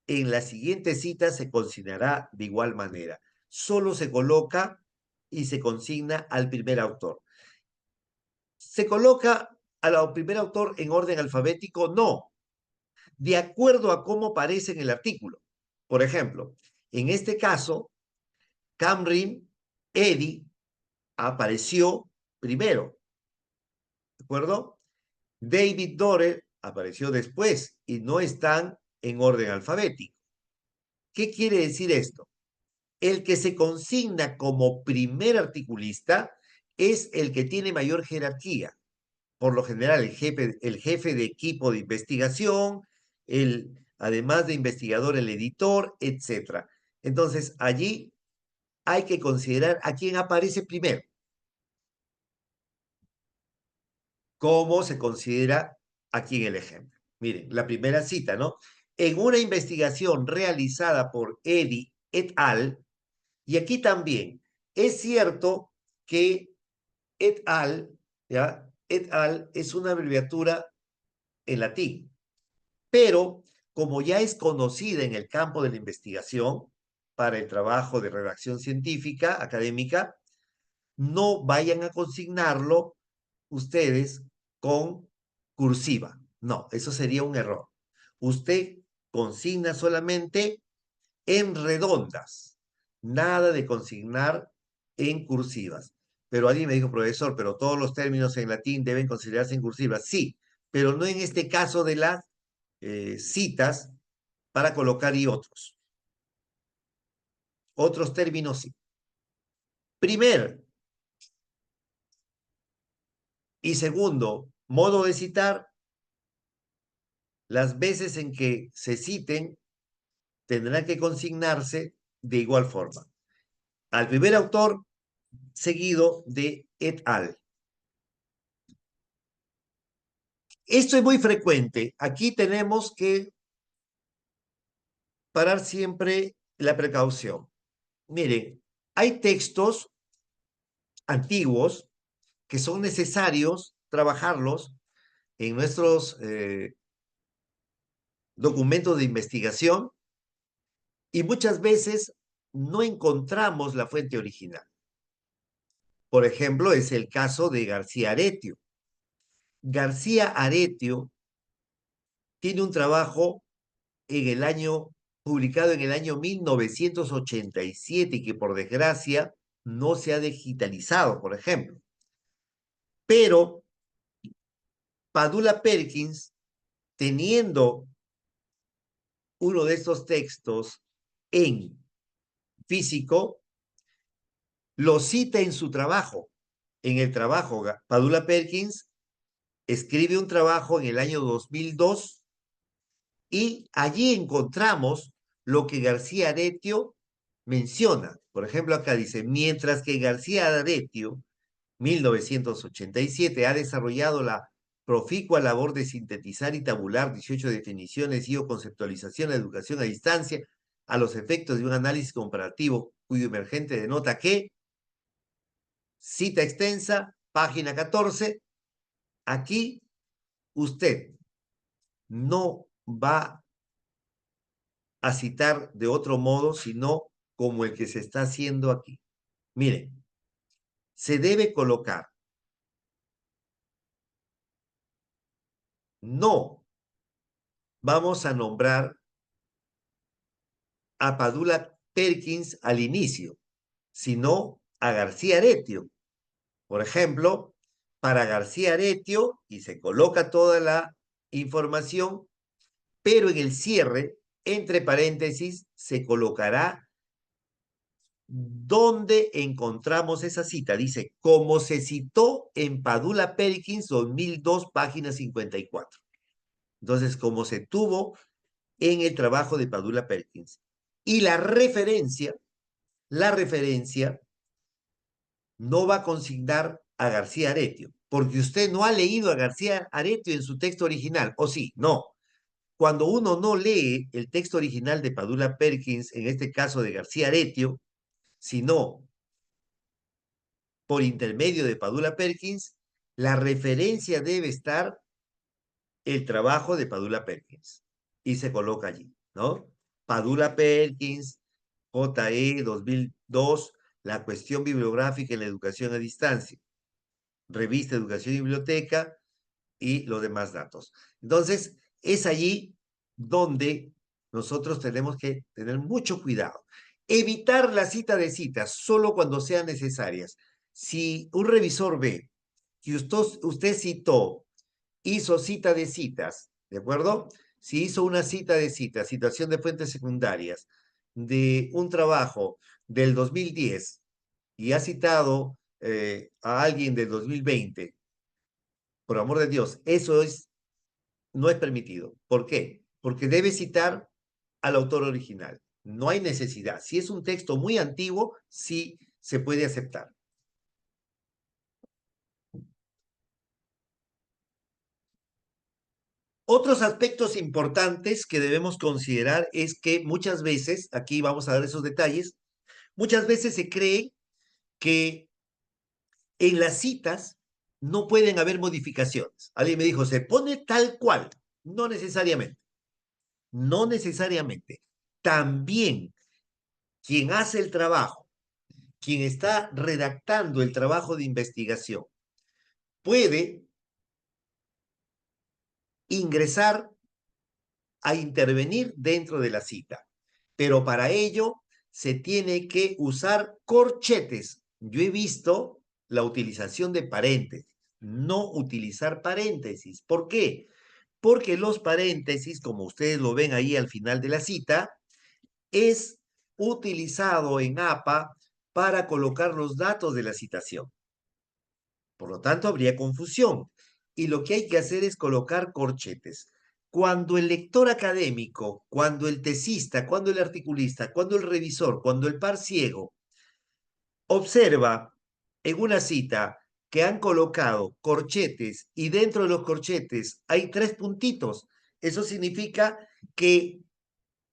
en la siguiente cita se consignará de igual manera. Solo se coloca y se consigna al primer autor. ¿Se coloca al primer autor en orden alfabético? No, de acuerdo a cómo aparece en el artículo. Por ejemplo, en este caso, Camryn Eddy apareció primero, ¿de acuerdo? David Dorel apareció después y no están en orden alfabético. ¿Qué quiere decir esto? El que se consigna como primer articulista es el que tiene mayor jerarquía. Por lo general, el jefe de equipo de investigación, además de investigador, el editor, etc. Entonces, allí hay que considerar a quién aparece primero. ¿Cómo se considera aquí en el ejemplo? Miren, la primera cita, ¿no? En una investigación realizada por Eddy et al, y aquí también, es cierto que et al, ¿ya? Et al es una abreviatura en latín, pero como ya es conocida en el campo de la investigación para el trabajo de redacción científica, académica, no vayan a consignarlo ustedes con cursiva. No, eso sería un error. Usted consigna solamente en redondas, nada de consignar en cursivas. Pero alguien me dijo, profesor, pero todos los términos en latín deben considerarse en cursivas. Sí, pero no en este caso de las citas para colocar y otros. Otros términos sí. Primer y segundo modo de citar, las veces en que se citen tendrán que consignarse de igual forma. Al primer autor seguido de et al. Esto es muy frecuente. Aquí tenemos que parar siempre la precaución. Miren, hay textos antiguos que son necesarios trabajarlos en nuestros documentos de investigación y muchas veces no encontramos la fuente original. Por ejemplo, es el caso de García Aretio. García Aretio tiene un trabajo publicado en el año 1987 y que por desgracia no se ha digitalizado, por ejemplo. Pero Padula Perkins, teniendo uno de estos textos en físico, lo cita en su trabajo. En el trabajo, Padula Perkins escribe un trabajo en el año 2002 y allí encontramos lo que García Aretio menciona. Por ejemplo, acá dice, mientras que García Aretio, 1987, ha desarrollado la proficua labor de sintetizar y tabular 18 definiciones y o conceptualización de educación a distancia a los efectos de un análisis comparativo cuyo emergente denota que, cita extensa, página 14, aquí usted no va a citar de otro modo, sino como el que se está haciendo aquí. Miren, se debe colocar no vamos a nombrar a Padula Perkins al inicio, sino a García Aretio. Por ejemplo, para García Aretio, y se coloca toda la información, pero en el cierre, entre paréntesis, se colocará ¿Dónde encontramos esa cita? Dice, como se citó en Padula Perkins 2002, página 54. Entonces, como se tuvo en el trabajo de Padula Perkins. Y la referencia no va a consignar a García Aretio, porque usted no ha leído a García Aretio en su texto original, ¿o sí? No. Cuando uno no lee el texto original de Padula Perkins, en este caso de García Aretio, sino por intermedio de Padula Perkins, la referencia debe estar el trabajo de Padula Perkins y se coloca allí, ¿no? Padula Perkins, JE 2002, la cuestión bibliográfica en la educación a distancia, revista Educación y Biblioteca y los demás datos. Entonces, es allí donde nosotros tenemos que tener mucho cuidado. Evitar la cita de citas solo cuando sean necesarias. Si un revisor ve que usted citó, hizo cita de citas, ¿de acuerdo? Si hizo una cita de citas, citación de fuentes secundarias, de un trabajo del 2010 y ha citado a alguien del 2020, por amor de Dios, no es permitido. ¿Por qué? Porque debe citar al autor original. No hay necesidad. Si es un texto muy antiguo, sí se puede aceptar. Otros aspectos importantes que debemos considerar es que muchas veces, aquí vamos a dar esos detalles, muchas veces se cree que en las citas no pueden haber modificaciones. Alguien me dijo, se pone tal cual. No necesariamente. No necesariamente. También quien hace el trabajo, quien está redactando el trabajo de investigación, puede ingresar a intervenir dentro de la cita, pero para ello se tiene que usar corchetes. Yo he visto la utilización de paréntesis, no utilizar paréntesis. ¿Por qué? Porque los paréntesis, como ustedes lo ven ahí al final de la cita, es utilizado en APA para colocar los datos de la citación. Por lo tanto, habría confusión. Y lo que hay que hacer es colocar corchetes. Cuando el lector académico, cuando el tesista, cuando el articulista, cuando el revisor, cuando el par ciego observa en una cita que han colocado corchetes y dentro de los corchetes hay 3 puntitos, eso significa que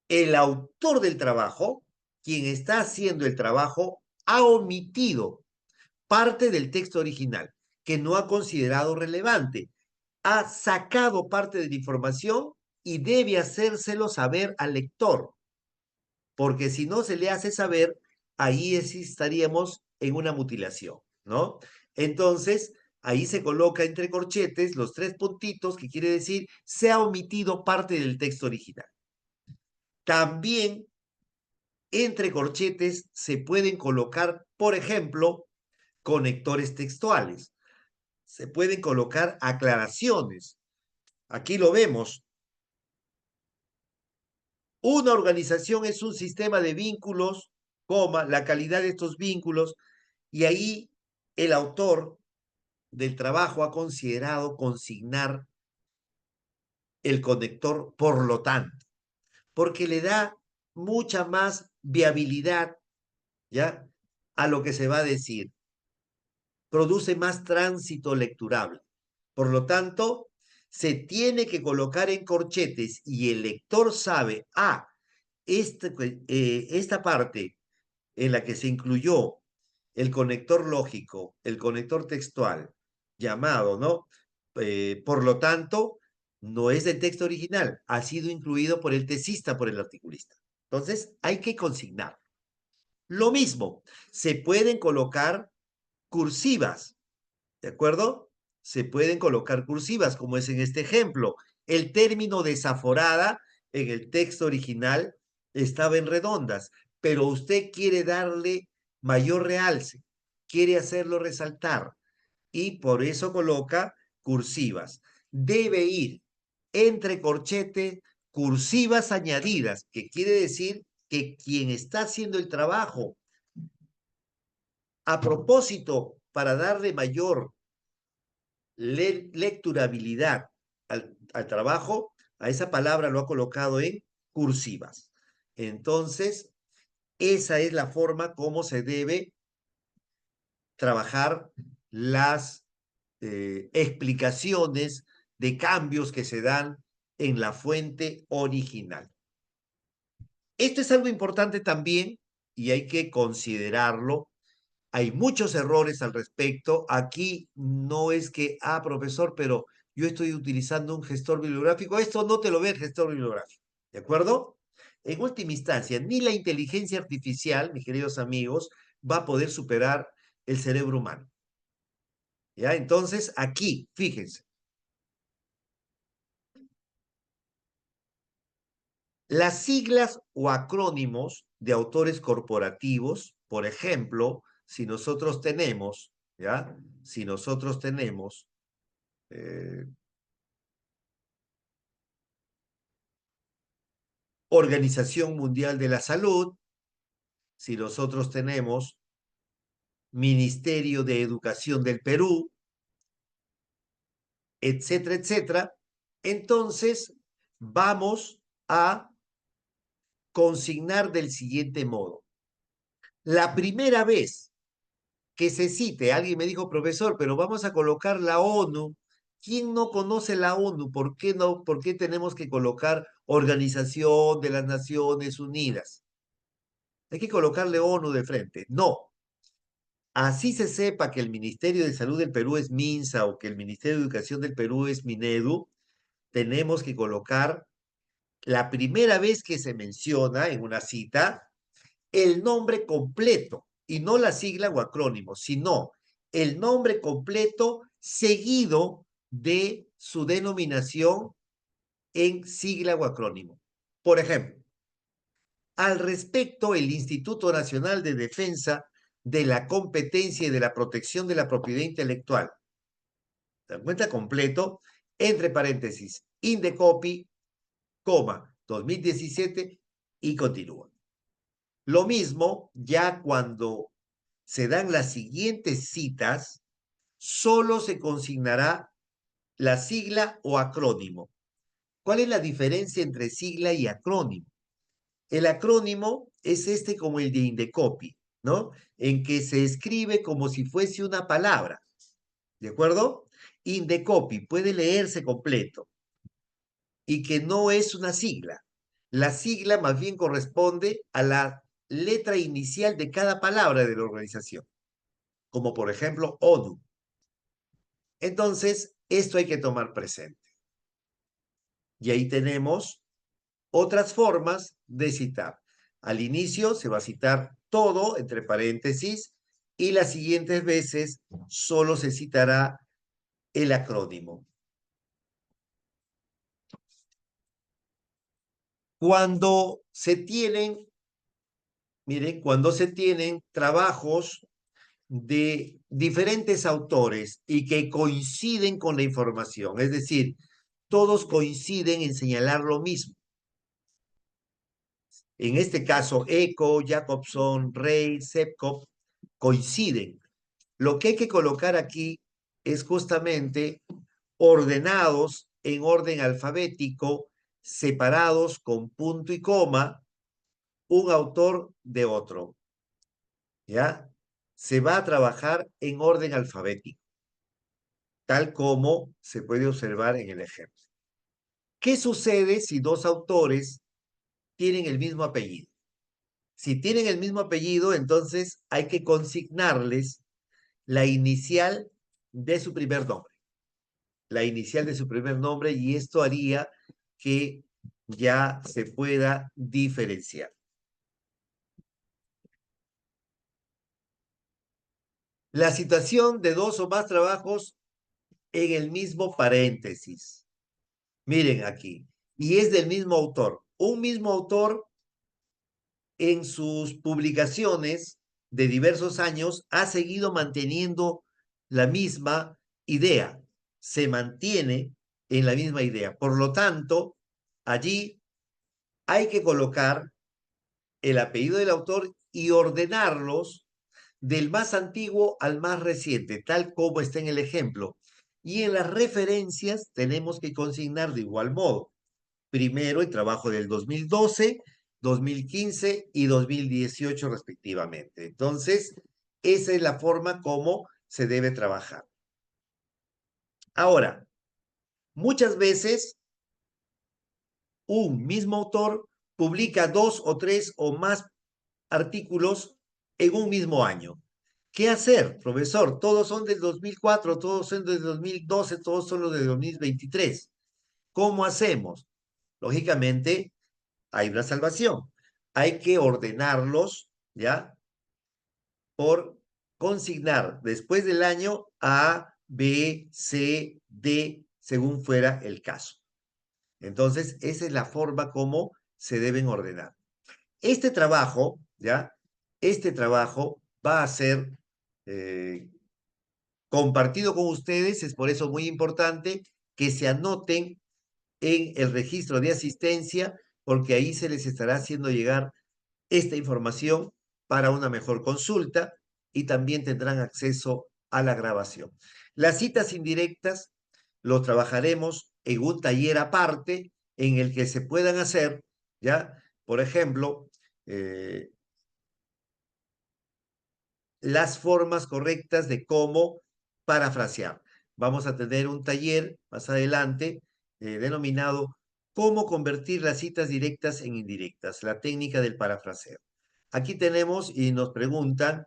el autor del trabajo, quien está haciendo el trabajo, ha omitido parte del texto original que no ha considerado relevante. Ha sacado parte de la información y debe hacérselo saber al lector, porque si no se le hace saber, ahí estaríamos en una mutilación, ¿no? Entonces, ahí se coloca entre corchetes los 3 puntitos, que quiere decir se ha omitido parte del texto original. También entre corchetes se pueden colocar, por ejemplo, conectores textuales. Se pueden colocar aclaraciones. Aquí lo vemos. Una organización es un sistema de vínculos, coma, la calidad de estos vínculos, y ahí el autor del trabajo ha considerado consignar el conector por lo tanto, porque le da mucha más viabilidad, ¿ya? A lo que se va a decir. Produce más tránsito lecturable. Por lo tanto, se tiene que colocar en corchetes y el lector sabe, esta parte en la que se incluyó el conector lógico, el conector textual, llamado, ¿no? Por lo tanto, no es del texto original, ha sido incluido por el tesista, por el articulista. Entonces, hay que consignar. Lo mismo, se pueden colocar cursivas, ¿de acuerdo? Se pueden colocar cursivas, como es en este ejemplo. El término desaforada en el texto original estaba en redondas, pero usted quiere darle mayor realce, quiere hacerlo resaltar y por eso coloca cursivas. Debe ir entre corchete cursivas añadidas, que quiere decir que quien está haciendo el trabajo A propósito, para darle mayor lecturabilidad al trabajo, a esa palabra lo ha colocado en cursivas. Entonces, esa es la forma como se debe trabajar las explicaciones de cambios que se dan en la fuente original. Esto es algo importante también y hay que considerarlo. Hay muchos errores al respecto. Aquí no es que, profesor, pero yo estoy utilizando un gestor bibliográfico. Esto no te lo ve el gestor bibliográfico. ¿De acuerdo? En última instancia, ni la inteligencia artificial, mis queridos amigos, va a poder superar el cerebro humano. ¿Ya? Entonces, aquí, fíjense, las siglas o acrónimos de autores corporativos, por ejemplo, si nosotros tenemos, ¿ya? Si nosotros tenemos Organización Mundial de la Salud, si nosotros tenemos Ministerio de Educación del Perú, etcétera, etcétera, entonces vamos a consignar del siguiente modo. La primera vez que se cite, alguien me dijo, profesor, pero vamos a colocar la ONU. ¿Quién no conoce la ONU? ¿Por qué no? ¿Por qué tenemos que colocar Organización de las Naciones Unidas? Hay que colocarle ONU de frente. No. Así se sepa que el Ministerio de Salud del Perú es MINSA o que el Ministerio de Educación del Perú es MINEDU, tenemos que colocar la primera vez que se menciona en una cita el nombre completo y no la sigla o acrónimo, sino el nombre completo seguido de su denominación en sigla o acrónimo. Por ejemplo, al respecto, el Instituto Nacional de Defensa de la Competencia y de la Protección de la Propiedad Intelectual, ¿se dan cuenta? Completo, entre paréntesis, Indecopi, 2017 y continúa. Lo mismo ya cuando se dan las siguientes citas, solo se consignará la sigla o acrónimo. ¿Cuál es la diferencia entre sigla y acrónimo? El acrónimo es este como el de Indecopi, ¿no? En que se escribe como si fuese una palabra, ¿de acuerdo? Indecopi puede leerse completo y que no es una sigla. La sigla más bien corresponde a la letra inicial de cada palabra de la organización, como por ejemplo ONU. Entonces, esto hay que tomar presente. Y ahí tenemos otras formas de citar. Al inicio se va a citar todo, entre paréntesis, y las siguientes veces solo se citará el acrónimo. Cuando se tienen, miren, cuando se tienen trabajos de diferentes autores y que coinciden con la información, es decir, todos coinciden en señalar lo mismo. En este caso, Eco, Jacobson, Rey, Sepkov coinciden. Lo que hay que colocar aquí es justamente ordenados en orden alfabético, separados con punto y coma, un autor de otro. ¿Ya? Se va a trabajar en orden alfabético, tal como se puede observar en el ejemplo. ¿Qué sucede si dos autores tienen el mismo apellido? Si tienen el mismo apellido, entonces hay que consignarles la inicial de su primer nombre. La inicial de su primer nombre, y esto haría que ya se pueda diferenciar. La situación de dos o más trabajos en el mismo paréntesis. Miren aquí. Y es del mismo autor. Un mismo autor en sus publicaciones de diversos años ha seguido manteniendo la misma idea. Se mantiene en la misma idea. Por lo tanto, allí hay que colocar el apellido del autor y ordenarlos del más antiguo al más reciente, tal como está en el ejemplo. Y en las referencias tenemos que consignar de igual modo. Primero el trabajo del 2012, 2015 y 2018 respectivamente. Entonces, esa es la forma como se debe trabajar. Ahora, muchas veces un mismo autor publica 2 o 3 o más artículos en un mismo año. ¿Qué hacer, profesor? Todos son del 2004, todos son del 2012, todos son los del 2023. ¿Cómo hacemos? Lógicamente, hay una salvación. Hay que ordenarlos, ¿ya? Por consignar después del año A, B, C, D, según fuera el caso. Entonces, esa es la forma como se deben ordenar. Este trabajo, ¿ya? Este trabajo va a ser eh, compartido con ustedes, es por eso muy importante que se anoten en el registro de asistencia, porque ahí se les estará haciendo llegar esta información para una mejor consulta y también tendrán acceso a la grabación. Las citas indirectas lo trabajaremos en un taller aparte en el que se puedan hacer, ¿ya? Por ejemplo, las formas correctas de cómo parafrasear. Vamos a tener un taller más adelante denominado Cómo convertir las citas directas en indirectas, la técnica del parafraseo. Aquí tenemos y nos preguntan,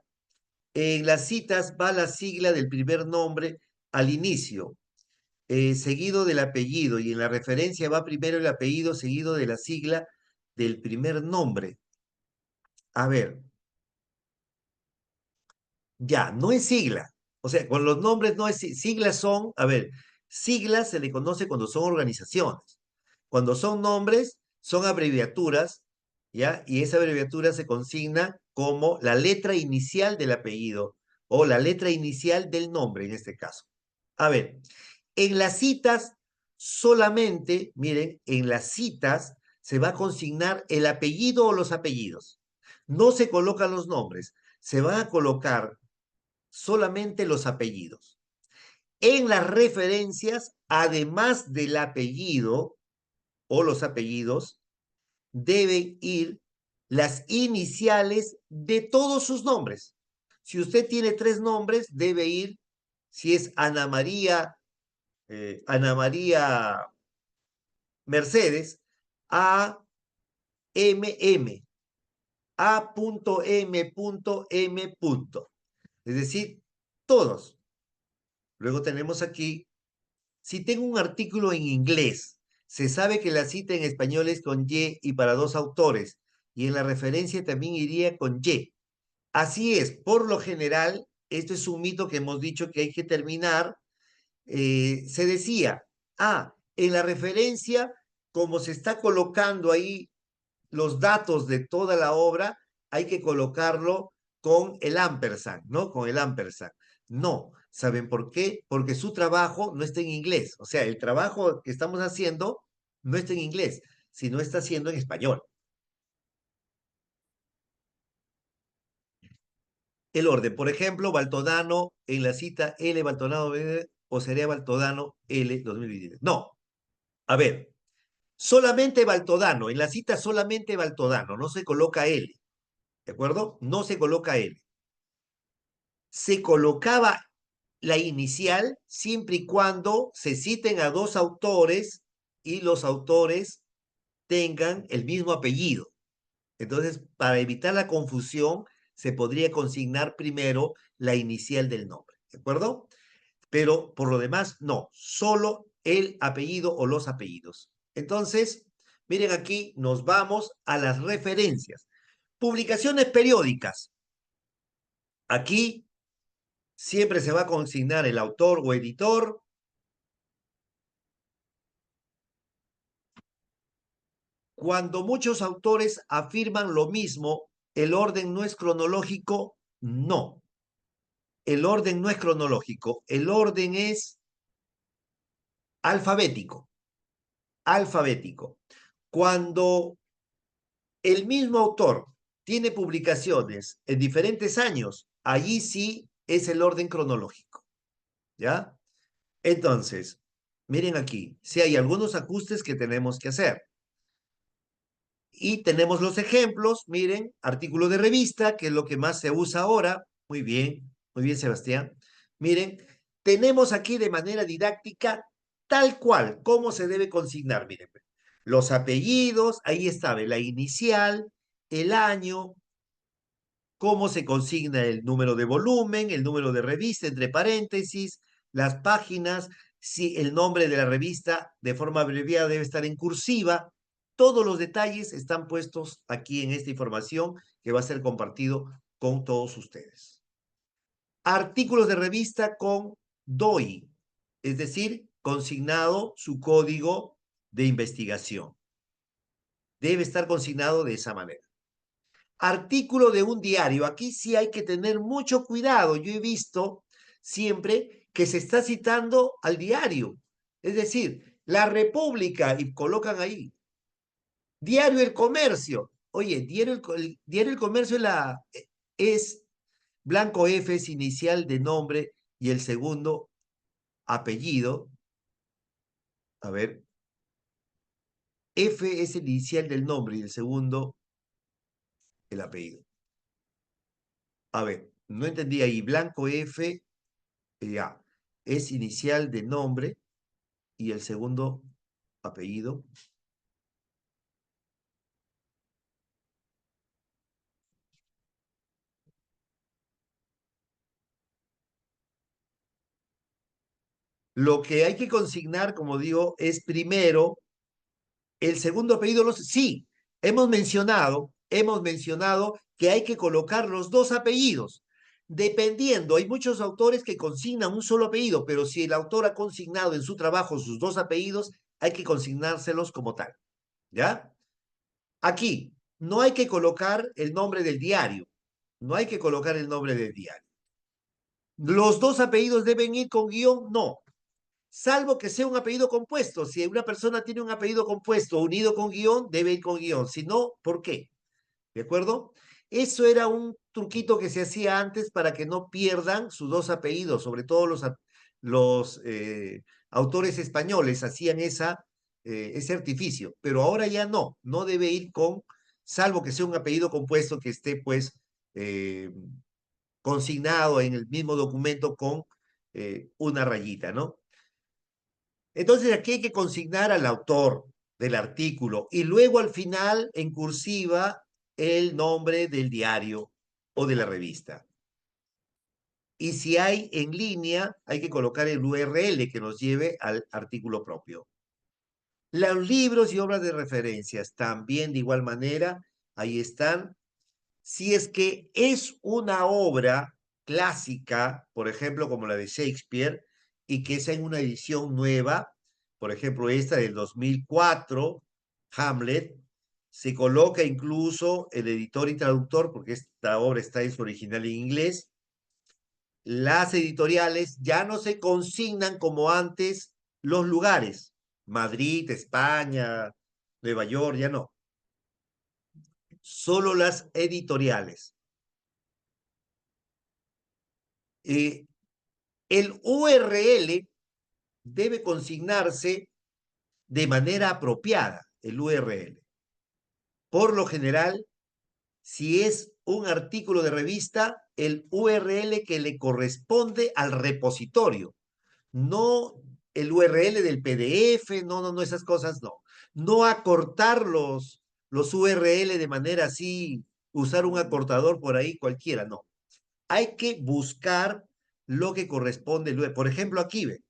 en las citas va la sigla del primer nombre al inicio, seguido del apellido, y en la referencia va primero el apellido seguido de la sigla del primer nombre. A ver, ya, no es sigla. O sea, con los nombres no es siglas son, a ver, siglas se le conoce cuando son organizaciones. Cuando son nombres, son abreviaturas, ¿ya? Y esa abreviatura se consigna como la letra inicial del apellido o la letra inicial del nombre en este caso. A ver, en las citas solamente, miren, en las citas se va a consignar el apellido o los apellidos. No se colocan los nombres, se van a colocar solamente los apellidos. En las referencias, además del apellido o los apellidos, deben ir las iniciales de todos sus nombres. Si usted tiene 3 nombres, debe ir, si es Ana María Mercedes, A, M, M, A.M.M. Es decir, todos. Luego tenemos aquí, si tengo un artículo en inglés, se sabe que la cita en español es con Y para 2 autores, y en la referencia también iría con Y. Así es, por lo general, esto es un mito que hemos dicho que hay que terminar. Se decía, en la referencia, como se está colocando ahí los datos de toda la obra, hay que colocarlo con el ampersand, ¿no? Con el ampersand. No, ¿saben por qué? Porque su trabajo no está en inglés. O sea, el trabajo que estamos haciendo no está en inglés, sino está haciendo en español. El orden, por ejemplo, Baltodano en la cita L Baltodano o sería Baltodano L 2023. No, a ver, solamente Baltodano, en la cita solamente Baltodano, no se coloca L, ¿de acuerdo? No se coloca L. Se colocaba la inicial siempre y cuando se citen a 2 autores y los autores tengan el mismo apellido. Entonces, para evitar la confusión, se podría consignar primero la inicial del nombre, ¿de acuerdo? Pero por lo demás, no, solo el apellido o los apellidos. Entonces, miren aquí, nos vamos a las referencias. Publicaciones periódicas. Aquí siempre se va a consignar el autor o editor. Cuando muchos autores afirman lo mismo, el orden no es cronológico, no. El orden no es cronológico, el orden es alfabético. Alfabético. Cuando el mismo autor tiene publicaciones en diferentes años, allí sí es el orden cronológico, ¿ya? Entonces, miren aquí, si hay algunos ajustes que tenemos que hacer. Y tenemos los ejemplos, miren, artículo de revista, que es lo que más se usa ahora. Muy bien, Sebastián. Miren, tenemos aquí de manera didáctica tal cual, cómo se debe consignar, miren. Los apellidos, ahí está, la inicial, el año, cómo se consigna el número de volumen, el número de revista, entre paréntesis, las páginas, si el nombre de la revista de forma abreviada debe estar en cursiva. Todos los detalles están puestos aquí en esta información que va a ser compartido con todos ustedes. Artículos de revista con DOI, es decir, consignado su código de investigación. Debe estar consignado de esa manera. Artículo de un diario. Aquí sí hay que tener mucho cuidado. Yo he visto siempre que se está citando al diario. Es decir, La República y colocan ahí. Diario El Comercio. Oye, diario El Comercio es blanco F, es inicial de nombre y el segundo apellido. A ver, F es el inicial del nombre y el segundo el apellido. A ver, no entendí ahí. Blanco F, ya, es inicial de nombre y el segundo apellido. Lo que hay que consignar, como digo, es primero el segundo apellido. Sí, hemos mencionado que hay que colocar los dos apellidos. Dependiendo, hay muchos autores que consignan un solo apellido, pero si el autor ha consignado en su trabajo sus dos apellidos, hay que consignárselos como tal. ¿Ya? Aquí, no hay que colocar el nombre del diario. No hay que colocar el nombre del diario. ¿Los dos apellidos deben ir con guión? No, salvo que sea un apellido compuesto. Si una persona tiene un apellido compuesto unido con guión, debe ir con guión. Si no, ¿por qué? ¿De acuerdo? Eso era un truquito que se hacía antes para que no pierdan sus dos apellidos, sobre todo los autores españoles hacían ese artificio, pero ahora ya no, no debe ir con, salvo que sea un apellido compuesto que esté pues eh, consignado en el mismo documento con una rayita, ¿no? Entonces aquí hay que consignar al autor del artículo y luego al final en cursiva el nombre del diario o de la revista. Y si hay en línea, hay que colocar el URL que nos lleve al artículo propio. Los libros y obras de referencias también de igual manera, ahí están. Si es que es una obra clásica, por ejemplo, como la de Shakespeare, y que es en una edición nueva, por ejemplo, esta del 2004, Hamlet, se coloca incluso el editor y traductor, porque esta obra está en su original en inglés. Las editoriales ya no se consignan como antes los lugares, Madrid, España, Nueva York, ya no. Solo las editoriales. Eh, El URL debe consignarse de manera apropiada, el URL. Por lo general, si es un artículo de revista, el URL que le corresponde al repositorio, no el URL del PDF, no, esas cosas no. No acortar los URL de manera así, usar un acortador por ahí cualquiera, no. Hay que buscar lo que corresponde. Por ejemplo, aquí ve,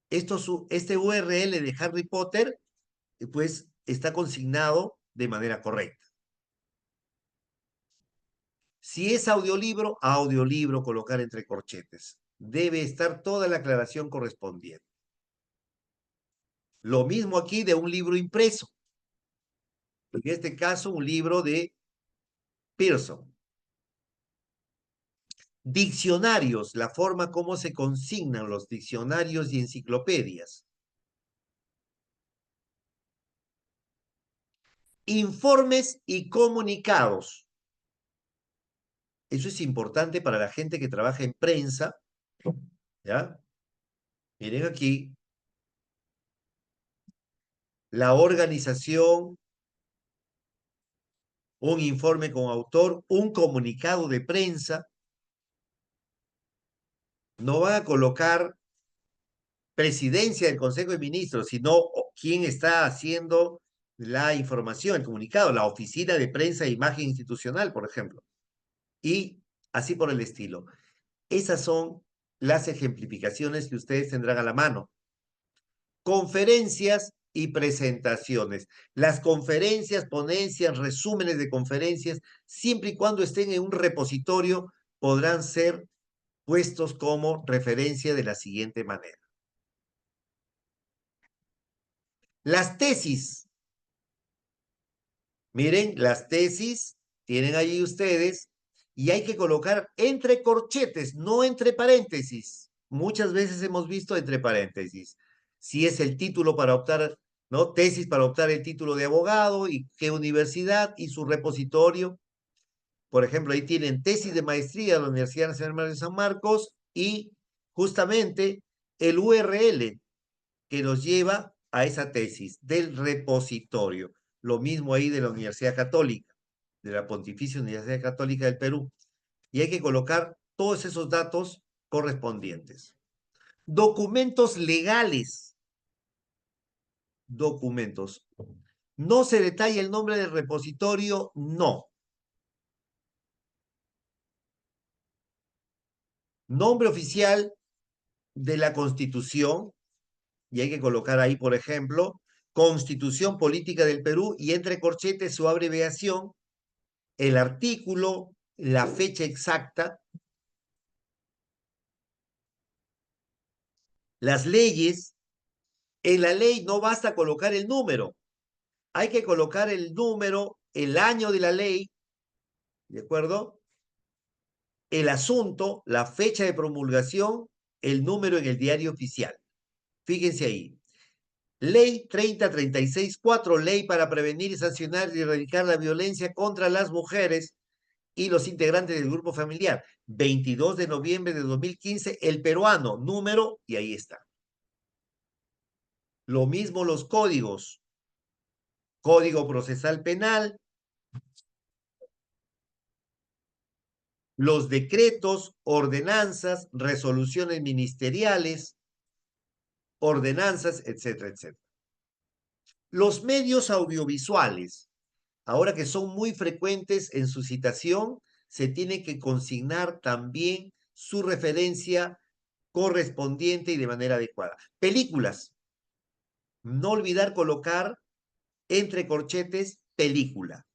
este URL de Harry Potter, pues está consignado de manera correcta. Si es audiolibro, colocar entre corchetes. Debe estar toda la aclaración correspondiente. Lo mismo aquí de un libro impreso. En este caso, un libro de Pearson. Diccionarios, la forma como se consignan los diccionarios y enciclopedias. Informes y comunicados. Eso es importante para la gente que trabaja en prensa, ¿ya? Miren aquí, la organización, un informe con autor, un comunicado de prensa. No van a colocar presidencia del Consejo de Ministros, sino quién está haciendo la información, el comunicado, la oficina de prensa e imagen institucional, por ejemplo. Y así por el estilo. Esas son las ejemplificaciones que ustedes tendrán a la mano. Conferencias y presentaciones. Las conferencias, ponencias, resúmenes de conferencias, siempre y cuando estén en un repositorio, podrán ser puestos como referencia de la siguiente manera. Las tesis. Miren, las tesis tienen allí ustedes y hay que colocar entre corchetes, no entre paréntesis. Muchas veces hemos visto entre paréntesis. Si es el título para optar, ¿no? Tesis para optar el título de abogado y qué universidad y su repositorio. Por ejemplo, ahí tienen tesis de maestría de la Universidad Nacional de San Marcos y justamente el URL que nos lleva a esa tesis del repositorio. Lo mismo ahí de la Universidad Católica, de la Pontificia Universidad Católica del Perú. Y hay que colocar todos esos datos correspondientes. Documentos legales. Documentos. ¿No se detalla el nombre del repositorio? No. Nombre oficial de la Constitución, y hay que colocar ahí, por ejemplo, Constitución Política del Perú, y entre corchetes su abreviación, el artículo, la fecha exacta, las leyes. En la ley no basta colocar el número, hay que colocar el número, el año de la ley, ¿de acuerdo? El asunto, la fecha de promulgación, el número en el diario oficial. Fíjense ahí. Ley 3036-4, ley para prevenir y sancionar y erradicar la violencia contra las mujeres y los integrantes del grupo familiar. 22 de noviembre de 2015, el peruano, número, y ahí está. Lo mismo los códigos. Código Procesal Penal, los decretos, ordenanzas, resoluciones ministeriales, ordenanzas, etcétera, etcétera. Los medios audiovisuales, ahora que son muy frecuentes en su citación, se tiene que consignar también su referencia correspondiente y de manera adecuada. Películas, no olvidar colocar entre corchetes película,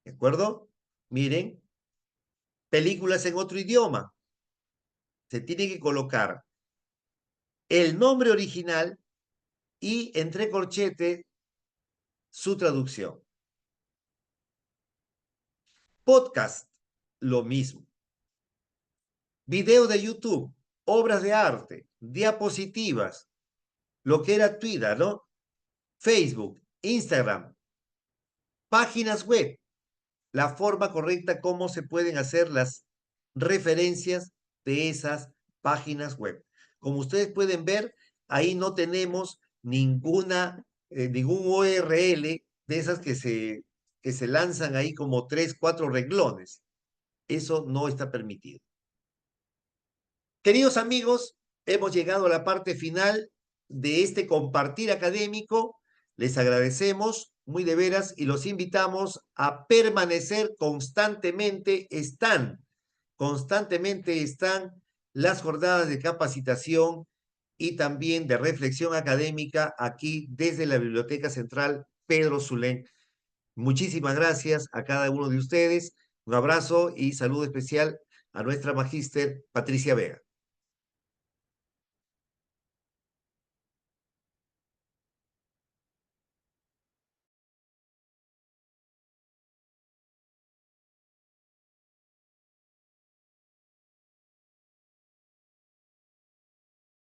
¿de acuerdo? Miren, películas en otro idioma, se tiene que colocar el nombre original y entre corchetes su traducción. Podcast, lo mismo. Video de YouTube, obras de arte, diapositivas, lo que era Twitter, ¿no? Facebook, Instagram, páginas web, la forma correcta cómo se pueden hacer las referencias de esas páginas web. Como ustedes pueden ver, ahí no tenemos ningún URL de esas que se lanzan ahí como 3, 4 renglones. Eso no está permitido. Queridos amigos, hemos llegado a la parte final de este compartir académico. Les agradecemos muy de veras y los invitamos a permanecer constantemente. Constantemente están las jornadas de capacitación y también de reflexión académica aquí desde la Biblioteca Central Pedro Zulén. Muchísimas gracias a cada uno de ustedes. Un abrazo y saludo especial a nuestra magíster Patricia Vega.